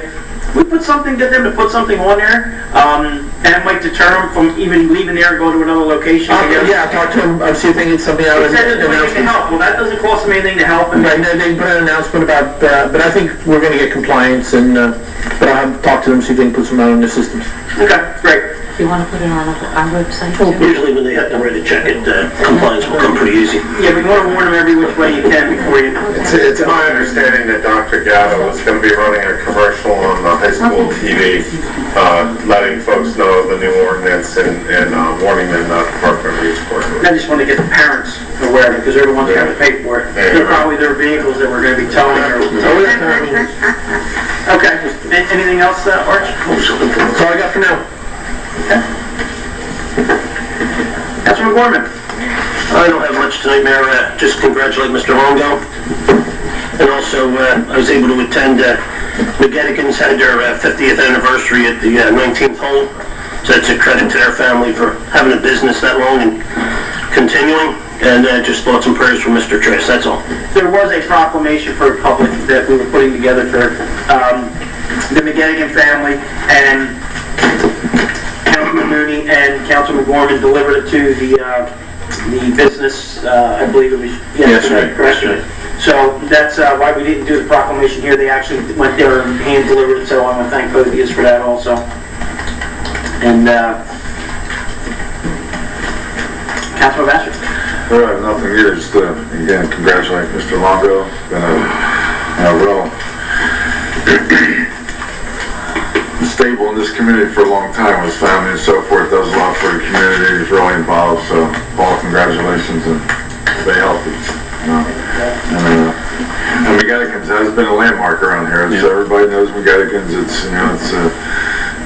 We put something, get them to put something on there, and it might deter them from even leaving there and go to another location. Yeah, I'll talk to them, see if they can get something out of it. It said to help. Well, that doesn't cost them anything to help. Right, they put an announcement about, but I think we're going to get compliance, and but I'll have to talk to them, see if they can put some out on their systems. Okay, great. Do you want to put it on our website too? Usually when they have to write a check, compliance will come pretty easy. Yeah, we want to warn them every which way you can before you... It's my understanding that Dr. Gatto is going to be running a commercial on the high school TV, letting folks know the new ordinance and warning them not to park on Reed's Court. I just want to get the parents aware of it, because they're the ones who have to pay for it. Yeah, They're probably their vehicles that we're going to be towing or... Okay, anything else, Arch? That's all I got for now. Okay. Councilman Gorman. I don't have much tonight, Mayor. Just congratulate Mr. Longo. And also, I was able to attend McGettigan's had their 50th anniversary at the 19th hole. So that's a credit to their family for having a business that long and continuing. And just thoughts and prayers for Mr. Triss, that's all. There was a proclamation for the public that we were putting together for the McGettigan family, and Councilman Mooney and Councilman Gorman delivered it to the business, I believe it was yesterday. So that's why we didn't do the proclamation here. They actually went there and hand delivered it, so I want to thank both of you for that also. And Councilman Bassford. Well, I have nothing here, just again, congratulate Mr. Longo. Been a real stable in this community for a long time with his family and so forth. Does a lot for the community. He's really involved. So, Paul, congratulations and stay healthy. And McGettigan's has been a landmark around here. So everybody knows McGettigan's.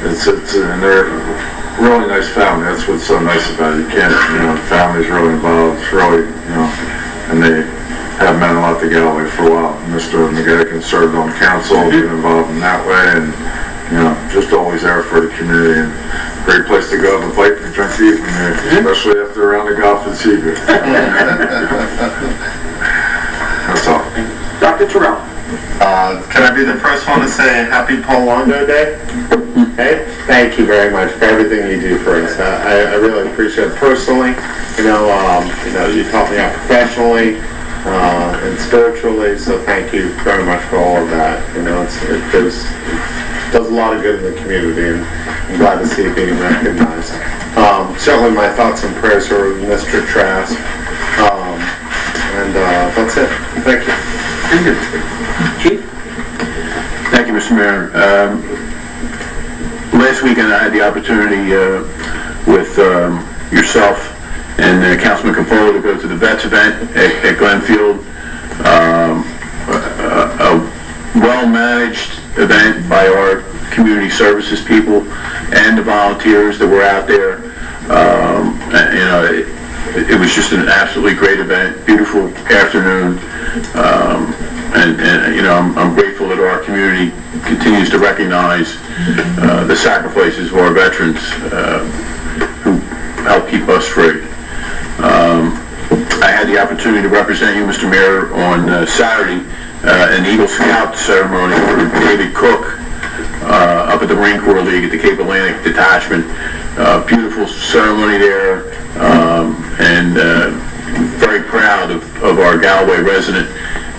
And they're a really nice family. That's what's so nice about it. You can't, the family's really involved. It's really, and they have meant a lot to Galloway for a while. Mr. McGettigan served on council, been involved in that way, and just always there for the community, and great place to go have a bite and drink the evening there, especially after a round of golf this evening. That's all. Dr. Terrell. Can I be the first one to say Happy Paul Longo Day? Hey, thank you very much for everything you do for us. I really appreciate it personally. You taught me out professionally and spiritually, so thank you very much for all of that. It does a lot of good in the community, and I'm glad to see it being recognized. Certainly my thoughts and prayers are with Mr. Trask, and that's it. Thank you. Chief? Thank you, Mr. Mayor. last weekend I had the opportunity with yourself and Councilman Capola to go to the Vets event at Glenfield. A well-managed event by our community services people and the volunteers that were out there. It was just an absolutely great event, beautiful afternoon, I'm grateful that our community continues to recognize the sacrifices of our veterans who help keep us free. I had the opportunity to represent you, Mr. Mayor, on Saturday an Eagle Scout ceremony for David Cook up at the Marine Corps League at the Cape Atlantic Detachment. Beautiful ceremony there, and very proud of our Galloway resident,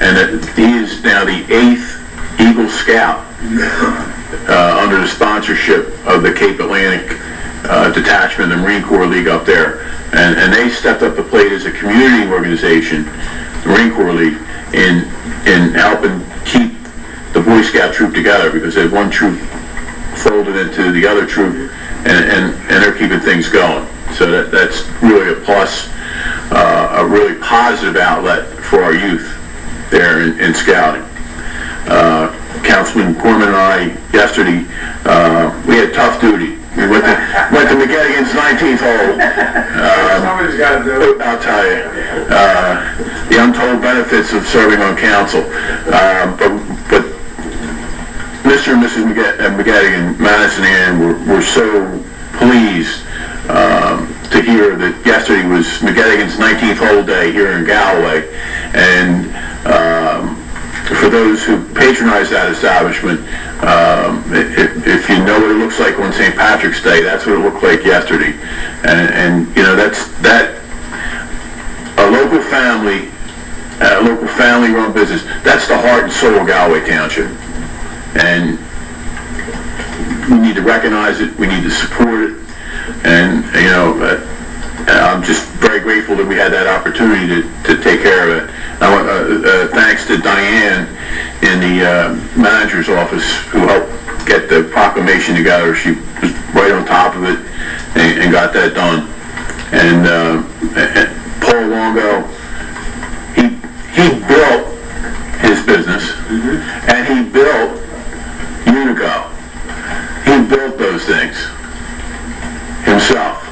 and that he is now the 8th Eagle Scout under the sponsorship of the Cape Atlantic Detachment, the Marine Corps League up there. And they stepped up the plate as a community organization, the Marine Corps League, in helping keep the Boy Scout troop together, because they had one troop folded into the other troop, and they're keeping things going. So that's really a plus, a really positive outlet for our youth there in scouting. Councilman Gorman and I yesterday, we had tough duty. We went to McGettigan's 19th hole. Somebody's got to do it. I'll tell you, the untold benefits of serving on council. But Mr. and Mrs. McGettigan, Madison and Ann, were so pleased to hear that yesterday was McGettigan's 19th hole day here in Galloway, and for those who patronize that establishment, if you know what it looks like on St. Patrick's Day, that's what it looked like yesterday. And that a local family-run business, that's the heart and soul of Galloway Township. And we need to recognize it, we need to support it, and I'm just very grateful that we had that opportunity to take care of it. Thanks to Diane in the manager's office who helped get the proclamation together. She was right on top of it and got that done. And Paul Longo, he built his business, and he built Unico. He built those things himself.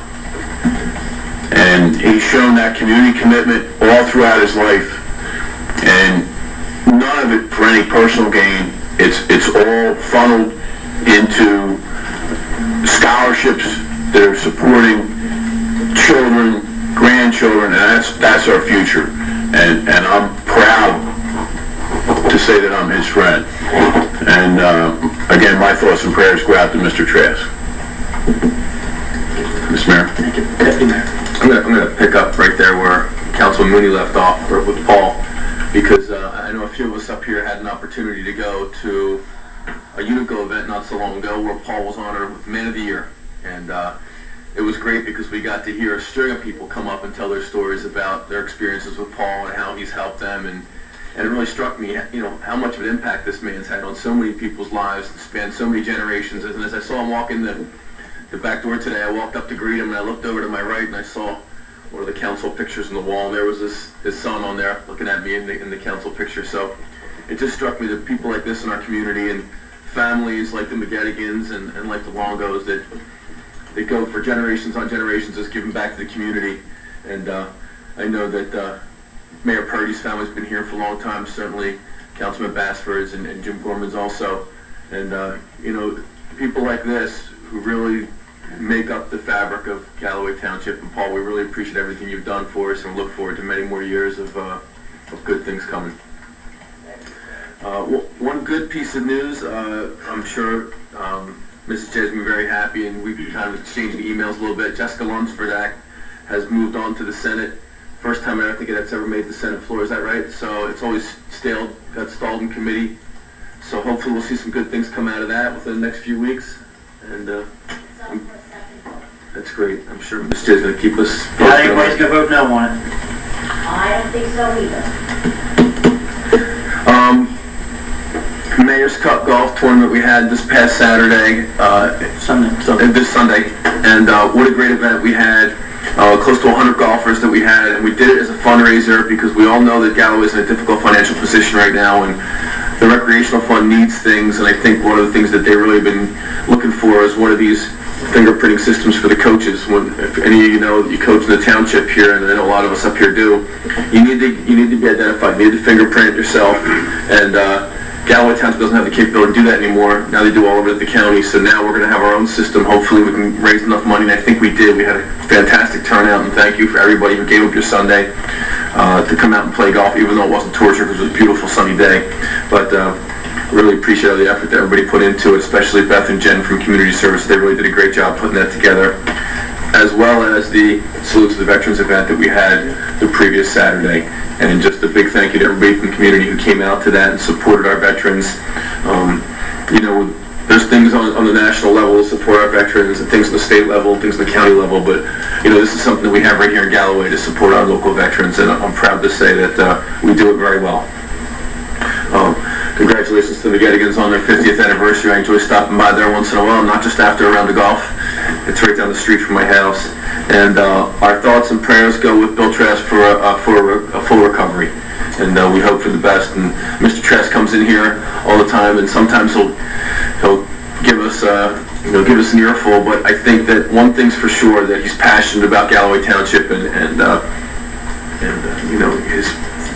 And he's shown that community commitment all throughout his life, and none of it for any personal gain. It's all funneled into scholarships that are supporting children, grandchildren, and that's our future. And I'm proud to say that I'm his friend. And again, my thoughts and prayers go out to Mr. Trask. Mr. Mayor. Thank you. Deputy Mayor. I'm going to pick up right there where Councilman Mooney left off with Paul, because I know a few of us up here had an opportunity to go to a Unico event not so long ago where Paul was honored with Man of the Year. And it was great because we got to hear a string of people come up and tell their stories about their experiences with Paul and how he's helped them. And it really struck me, how much of an impact this man's had on so many people's lives, spanned so many generations. And as I saw him walk in the back door today, I walked up to greet him, and I looked over to my right, and I saw one of the council pictures on the wall, and there was his son on there looking at me in the council picture. So it just struck me that people like this in our community, and families like the McGettigans and like the Longos, that they go for generations on generations just giving back to the community. And I know that Mayor Purdy's family's been here for a long time, certainly Councilman Bassford's and Jim Gorman's also. And people like this who really make up the fabric of Galloway Township. And Paul, we really appreciate everything you've done for us, and look forward to many more years of good things coming. One good piece of news, I'm sure Mrs. Jay's been very happy, and we've been kind of exchanging emails a little bit. Jessica Lunsford Act has moved on to the Senate. First time I think that's ever made the Senate floor, is that right? So it's always got stalled in committee. So hopefully we'll see some good things come out of that within the next few weeks. And that's great. I'm sure Mrs. Jay's going to keep us posted. I think everybody's going to vote no on it. I don't think so either. Mayor's Cup Golf. golf tournament we had this past Saturday, this Sunday, and what a great event we had. Close to 100 golfers that we had, and we did it as a fundraiser because we all know that Galloway's in a difficult financial position right now, and the recreational fund needs things, and I think one of the things that they really have been looking for is one of these fingerprinting systems for the coaches. If any of you know that you coach in the township here, and I know a lot of us up here do, you need to be identified. You need to fingerprint yourself, and Galloway Township doesn't have the capability to do that anymore. Now they do all over the county, so now we're going to have our own system. Hopefully we can raise enough money, and I think we did. We had a fantastic turnout, and thank you for everybody who gave up your Sunday to come out and play golf, even though it wasn't torture because it was a beautiful sunny day. But really appreciate all the effort that everybody put into it, especially Beth and Jen from Community Service. They really did a great job putting that together, as well as the Salute to the Veterans event that we had the previous Saturday. And just a big thank you to everybody from the community who came out to that and supported our veterans. There's things on the national level to support our veterans, and things on the state level, and things on the county level, but this is something that we have right here in Galloway to support our local veterans, and I'm proud to say that we do it very well. Congratulations to the Gettigans on their 50th anniversary. I enjoy stopping by there once in a while, not just after a round of golf. It's right down the street from my house. And our thoughts and prayers go with Bill Trask for a full recovery. And we hope for the best. And Mr. Trask comes in here all the time, and sometimes he'll give us an earful. But I think that one thing's for sure, that he's passionate about Galloway Township, and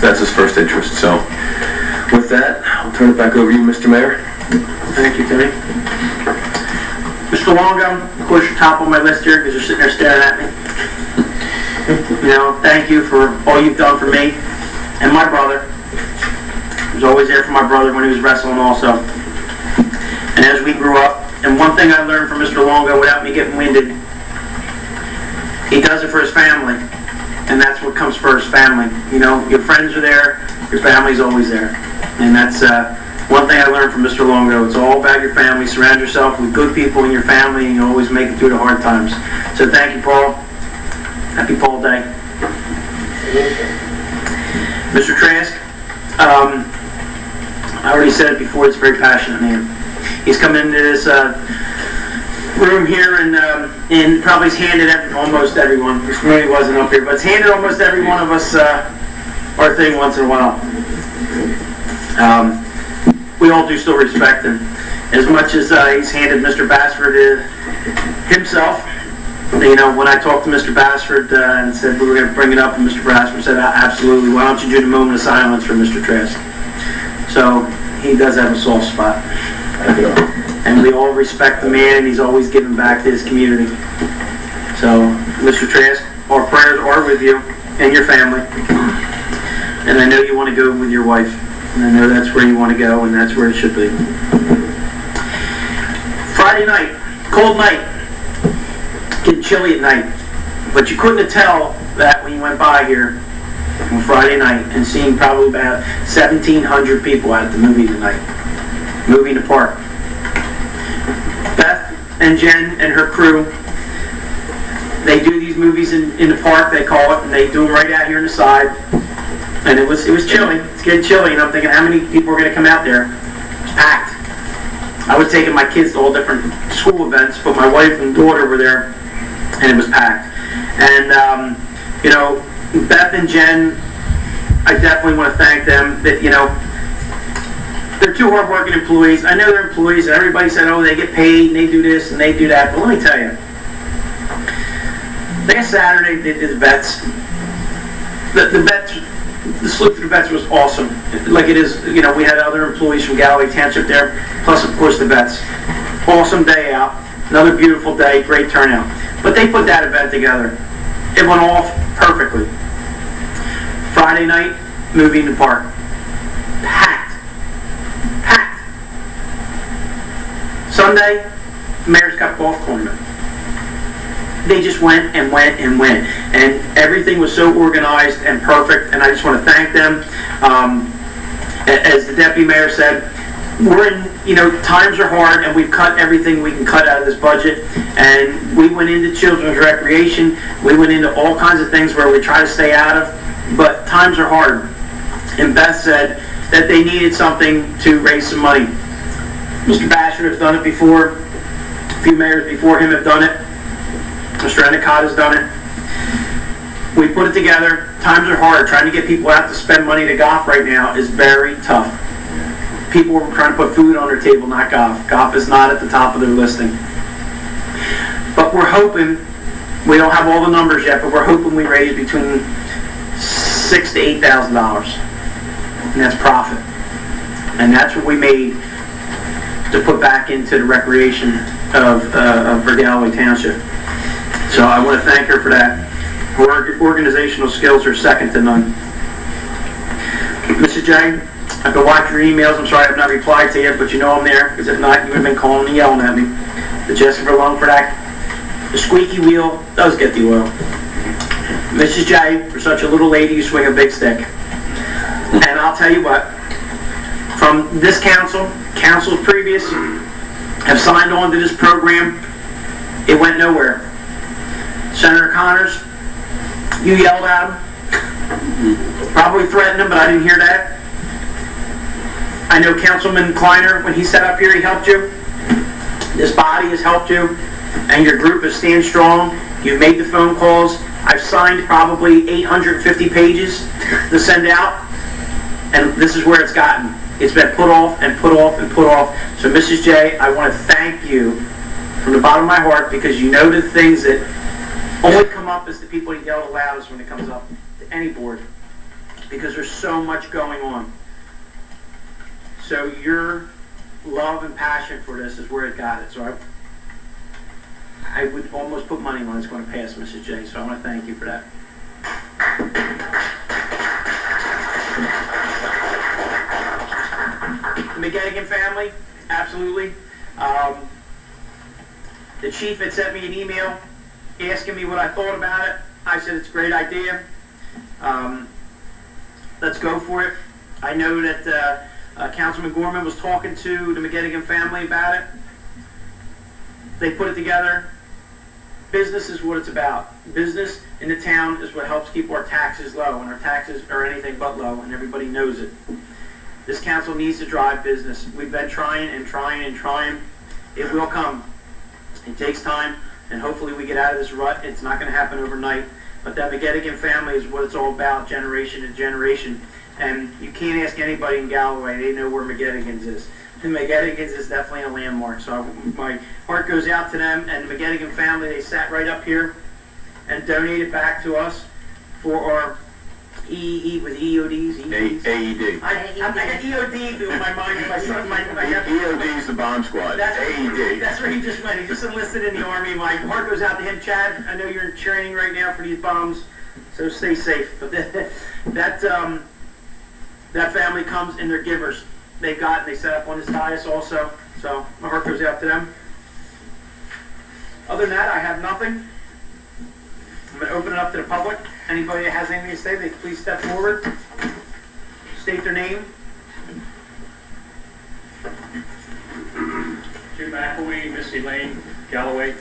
that's his first interest. So with that, I'll turn it back over to you, Mr. Mayor. Thank you, Timmy. Mr. Longo, of course, you're top on my list here because you're sitting there staring at me. Thank you for all you've done for me and my brother. He was always there for my brother when he was wrestling also. And as we grew up, and one thing I learned from Mr. Longo without me getting winded, he does it for his family. And that's what comes first, family. Your friends are there, your family's always there. And that's one thing I learned from Mr. Longo. It's all about your family. Surround yourself with good people in your family, and you always make it through the hard times. So thank you, Paul. Happy Paul Day. Mr. Trask, I already said it before, it's a very passionate man. He's come into this room here and probably has handed almost everyone, Mr. Mooney wasn't up here, but it's handed almost every one of us our thing once in a while. We all do still respect him. As much as he's handed Mr. Bassford himself, when I talked to Mr. Bassford and said we were going to bring it up, and Mr. Bassford said, absolutely, why don't you do the moment of silence for Mr. Trask? So he does have a soft spot. And we all respect the man, and he's always giving back to his community. So, Mr. Trask, our prayers are with you and your family. And I know you want to go with your wife. And I know that's where you want to go, and that's where it should be. Friday night, cold night, getting chilly at night. But you couldn't tell that when you went by here on Friday night and seeing probably about 1,700 people out at the movie tonight. Movie in the park. Beth and Jen and her crew, they do these movies in the park, they call it, and they do them right out here on the side. And it was chilly. It's getting chilly, and I'm thinking, how many people are going to come out there? It's packed. I was taking my kids to all different school events, but my wife and daughter were there, and it was packed. And Beth and Jen, I definitely want to thank them. That they're two hard-working employees. I know they're employees, and everybody said, oh, they get paid, and they do this, and they do that. But let me tell you, I think Saturday they did the vets. The vets. The salute to the vets was awesome. Like it is, we had other employees from Galloway Township there, plus of course the vets. Awesome day out. Another beautiful day, great turnout. But they put that event together. It went off perfectly. Friday night, movie in the park. Packed. Sunday, Mayor's Cup golf tournament. They just went and went and went. And everything was so organized and perfect, and I just want to thank them. As the deputy mayor said, we're in, times are hard, and we've cut everything we can cut out of this budget. And we went into children's recreation. We went into all kinds of things where we try to stay out of, but times are hard. And Beth said that they needed something to raise some money. Mr. Bassford has done it before. A few mayors before him have done it. Mr. Endicott has done it. We put it together. Times are hard. Trying to get people out to spend money to golf right now is very tough. People are trying to put food on their table, not golf. Golf is not at the top of their listing. But we're hoping, we don't have all the numbers yet, but we're hoping we raise between $6,000 to $8,000. And that's profit. And that's what we made to put back into the recreation for Galloway Township. So I want to thank her for that. Her organizational skills are second to none. Mrs. J, I've been watching your emails. I'm sorry I've not replied to you, but you know I'm there, because if not, you would have been calling and yelling at me. The Jessica Long for that. The squeaky wheel does get the oil. Mrs. J, for such a little lady, you swing a big stick. And I'll tell you what, from this council, councils previous have signed on to this program. It went nowhere. Senator Connors, you yelled at him, probably threatened him, but I didn't hear that. I know Councilman Kleiner, when he sat up here, he helped you. This body has helped you, and your group is staying strong. You've made the phone calls. I've signed probably 850 pages to send out, and this is where it's gotten. It's been put off and put off and put off. So Mrs. J, I want to thank you from the bottom of my heart, because you know the things that only come up as the people that yell the loudest when it comes up to any board, because there's so much going on. So your love and passion for this is where it got it. So I would almost put money on it's going to pass, Mrs. J. So I want to thank you for that. The McGettigan family, absolutely. The chief had sent me an email asking me what I thought about it. I said it's a great idea. Let's go for it. I know that Councilman Gorman was talking to the McGettigan family about it. They put it together. Business is what it's about. Business in the town is what helps keep our taxes low, and our taxes are anything but low, and everybody knows it. This council needs to drive business. We've been trying and trying and trying. It will come. It takes time, and hopefully we get out of this rut. It's not going to happen overnight, but that McGettigan family is what it's all about, generation to generation. And you can't ask anybody in Galloway, they know where McGettigan's is. And McGettigan's is definitely a landmark, so my heart goes out to them. And the McGettigan family, they sat right up here and donated back to us for our EEE with EODs. AED. I got EOD in my mind. My son, my EOD is the bomb squad. AED. That's where he just went. He just enlisted in the Army. My heart goes out to him, Chad. I know you're in training right now for these bombs, so stay safe. But that family comes and they're givers. They set up on this dais also. So my heart goes out to them. Other than that, I have nothing. I'm going to open it up to the public. Anybody that has anything to say, they please step forward. State their name. Jim McElwee, Missy Lane, Galloway.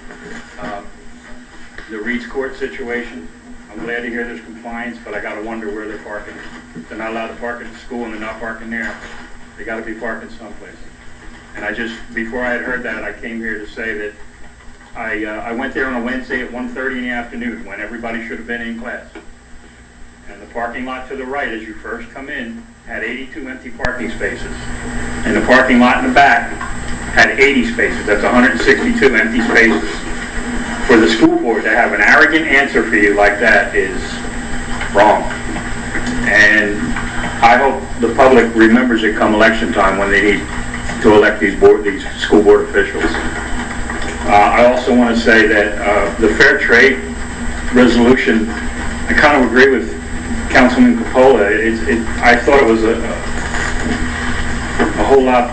The Reed's Court situation. I'm glad to hear there's compliance, but I got to wonder where they're parking. They're not allowed to park at the school, and they're not parking there. They got to be parking someplace. And before I had heard that, I came here to say that I went there on a Wednesday at 1:30 in the afternoon when everybody should have been in class. And the parking lot to the right, as you first come in, had 82 empty parking spaces. And the parking lot in the back had 80 spaces. That's 162 empty spaces. For the school board to have an arrogant answer for you like that is wrong. And I hope the public remembers it come election time when they need to elect these school board officials. I also want to say that the fair trade resolution, I kind of agree with Councilman Coppola. I thought it was a whole lot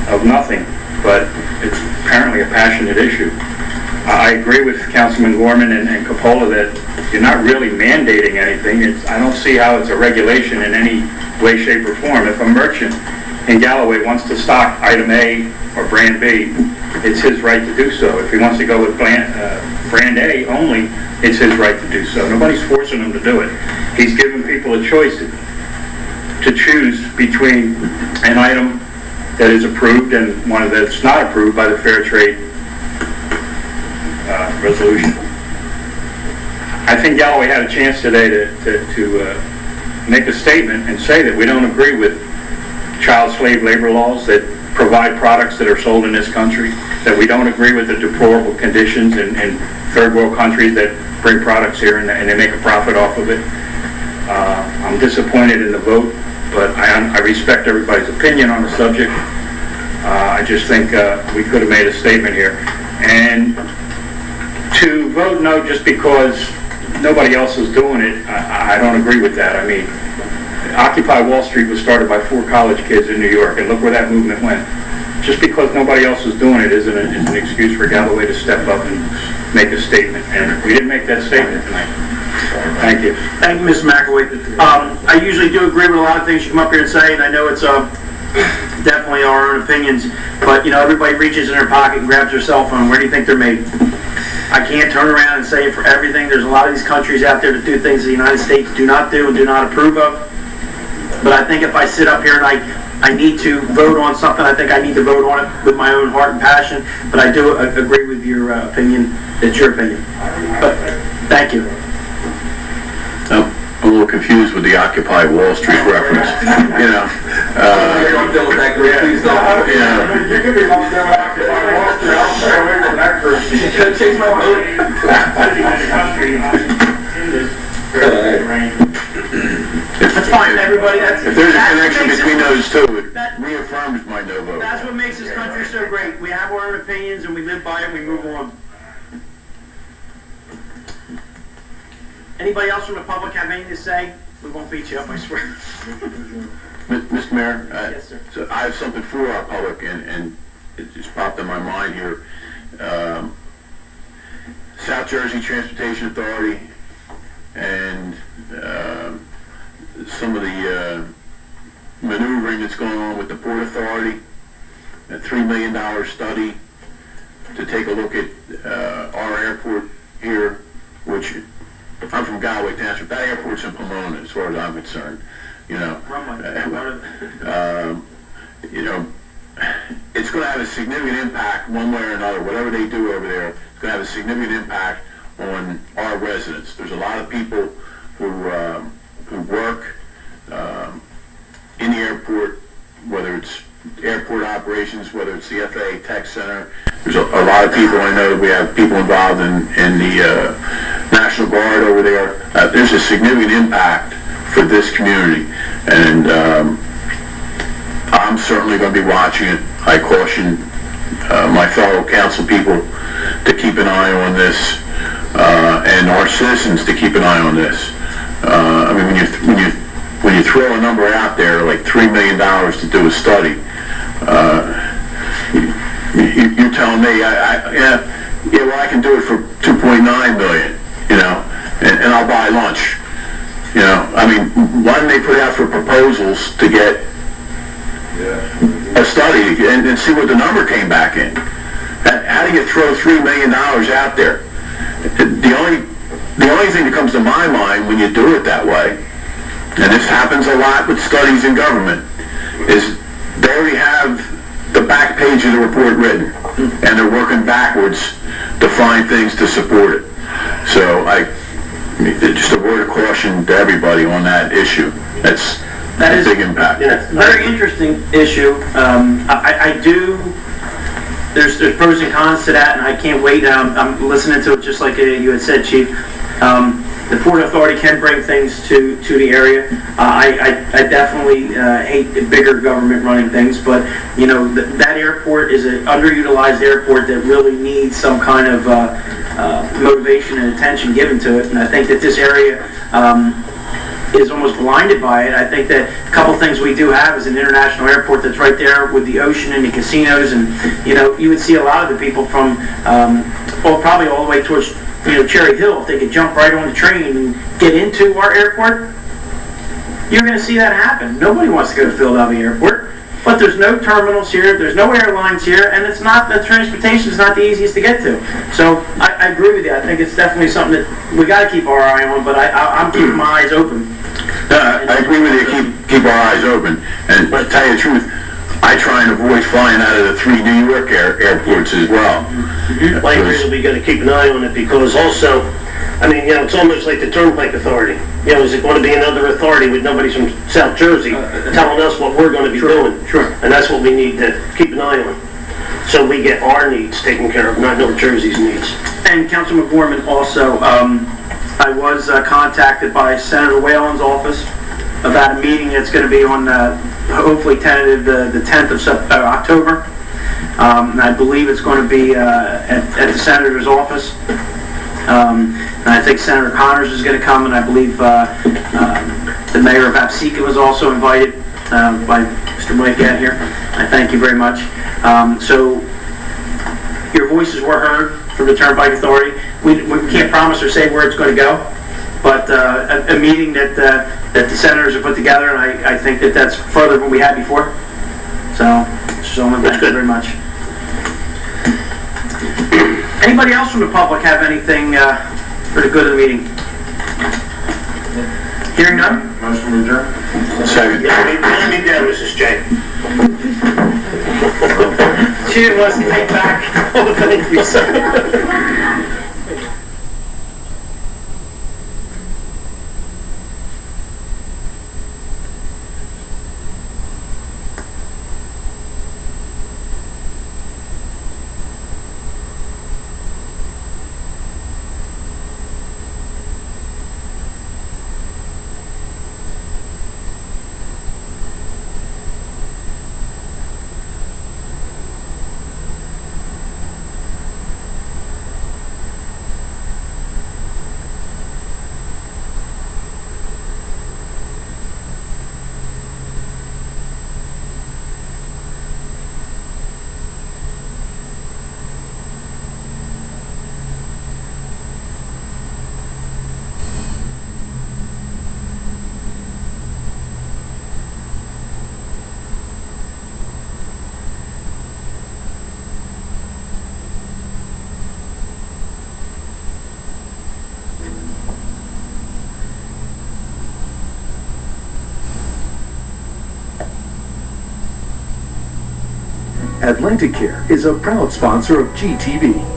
of nothing, but it's apparently a passionate issue. I agree with Councilman Gorman and Coppola that you're not really mandating anything. I don't see how it's a regulation in any way, shape, or form. If a merchant in Galloway wants to stock item A or brand B, it's his right to do so. If he wants to go with brand A only, it's his right to do so. Nobody's forcing him to do it. He's giving people a choice to choose between an item that is approved and one that's not approved by the Fair Trade resolution. I think Galloway had a chance today to make a statement and say that we don't agree with child slave labor laws that provide products that are sold in this country, that we don't agree with the deplorable conditions in third world countries that bring products here and they make a profit off of it. I'm disappointed in the vote, but I respect everybody's opinion on the subject. I just think we could have made a statement here. And to vote no just because nobody else is doing it, I don't agree with that. I mean, Occupy Wall Street was started by 4 college kids in New York, and look where that movement went. Just because nobody else is doing it isn't an excuse for Galloway to step up and make a statement. And we didn't make that statement tonight. Thank you. Thank you, Mr. McElwee. I usually do agree with a lot of things you come up here and say, and I know it's definitely our own opinions, but everybody reaches in their pocket and grabs their cell phone. Where do you think they're made? I can't turn around and say it for everything. There's a lot of these countries out there that do things the United States do not do and do not approve of. But I think if I sit up here and I need to vote on something, I think I need to vote on it with my own heart and passion. But I do agree with your opinion. It's your opinion. But thank you. I'm a little confused with the Occupy Wall Street reference. Don't deal with that group, please don't. You could be lumped in with Occupy Wall Street. I'll stay away from that group. You could change my vote. That's fine, everybody. If there's a connection between those two, it reaffirms my no vote. That's what makes this country so great. We have our own opinions and we live by it and we move on. Anybody else from the public have anything to say? We won't beat you up, I swear. Mr. Mayor, Yes, sir. so I have something for our public, and it just popped in my mind here. South Jersey Transportation Authority and some of the maneuvering that's going on with the Port Authority, a $3 million study to take a look at our airport here, which I'm from Galloway Township. That airport's in Pomona, as far as I'm concerned. It's going to have a significant impact one way or another. Whatever they do over there, it's going to have a significant impact on our residents. There's a lot of people who work in the airport, whether it's airport operations, whether it's the FAA Tech Center. There's a lot of people I know. We have people involved in the National Guard over there. There's a significant impact for this community, and I'm certainly going to be watching it. I caution my fellow council people to keep an eye on this, and our citizens to keep an eye on this. I mean, when you throw a number out there like $3 million to do a study, you're telling me, well, I can do it for $2.9 million, and I'll buy lunch. I mean, why didn't they put out for proposals to get a study and see what the number came back in? How do you throw $3 million out there? The only thing that comes to my mind when you do it that way, and this happens a lot with studies in government, is they already have the back page of the report written, and they're working backwards to find things to support it. So just a word of caution to everybody on that issue. That's a big impact. It's a very interesting issue. There's pros and cons to that, and I can't wait. I'm listening to it just like you had said, Chief. The Port Authority can bring things to the area. I definitely hate the bigger government running things, but that airport is an underutilized airport that really needs some kind of motivation and attention given to it. And I think that this area is almost blinded by it. I think that a couple things we do have is an international airport that's right there with the ocean and the casinos, and you would see a lot of the people from probably all the way towards Cherry Hill, if they could jump right on the train and get into our airport. You're going to see that happen. Nobody wants to go to Philadelphia Airport, but there's no terminals here, there's no airlines here, and the transportation is not the easiest to get to. So I agree with you. I think it's definitely something that we got to keep our eye on, but I'm keeping my eyes open. I agree with you. Keep our eyes open. And to tell you the truth, I try and avoid flying out of the 3 New York airports as well. I agree that we gotta keep an eye on it, because also, I mean, you know, it's almost like the Turnpike Authority. You know, is it going to be another authority with nobody from South Jersey telling us what we're going to be doing? Sure. And that's what we need to keep an eye on, so we get our needs taken care of, not North Jersey's needs. And Councilman Gorman also, I was contacted by Senator Whalen's office about a meeting that's going to be on, hopefully tentative, the 10th of October. And I believe it's going to be at the Senator's office. And I think Senator Connors is going to come, and I believe the Mayor of Absecon was also invited by Mr. Mike out here. I thank you very much. So your voices were heard from the Turnpike Authority. We can't promise or say where it's going to go, but a meeting that the senators have put together, and I think that that's further than what we had before. So thank you very much. Anybody else from the public have anything for the good of the meeting? Hearing none? Motion to adjourn? Second. Let me down, Mrs. J. She didn't want us to take back. Oh, thank you, sir. Atlanticare is a proud sponsor of GTV.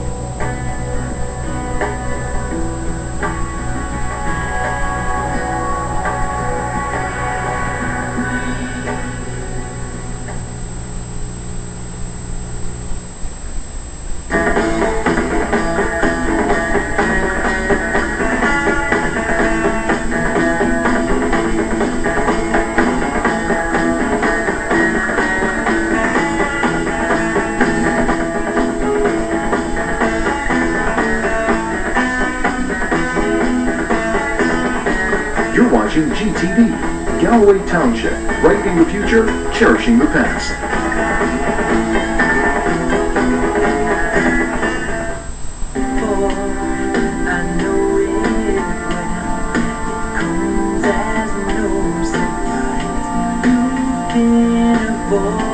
You're watching GTV, Galloway Township, writing the future, cherishing the past. Boy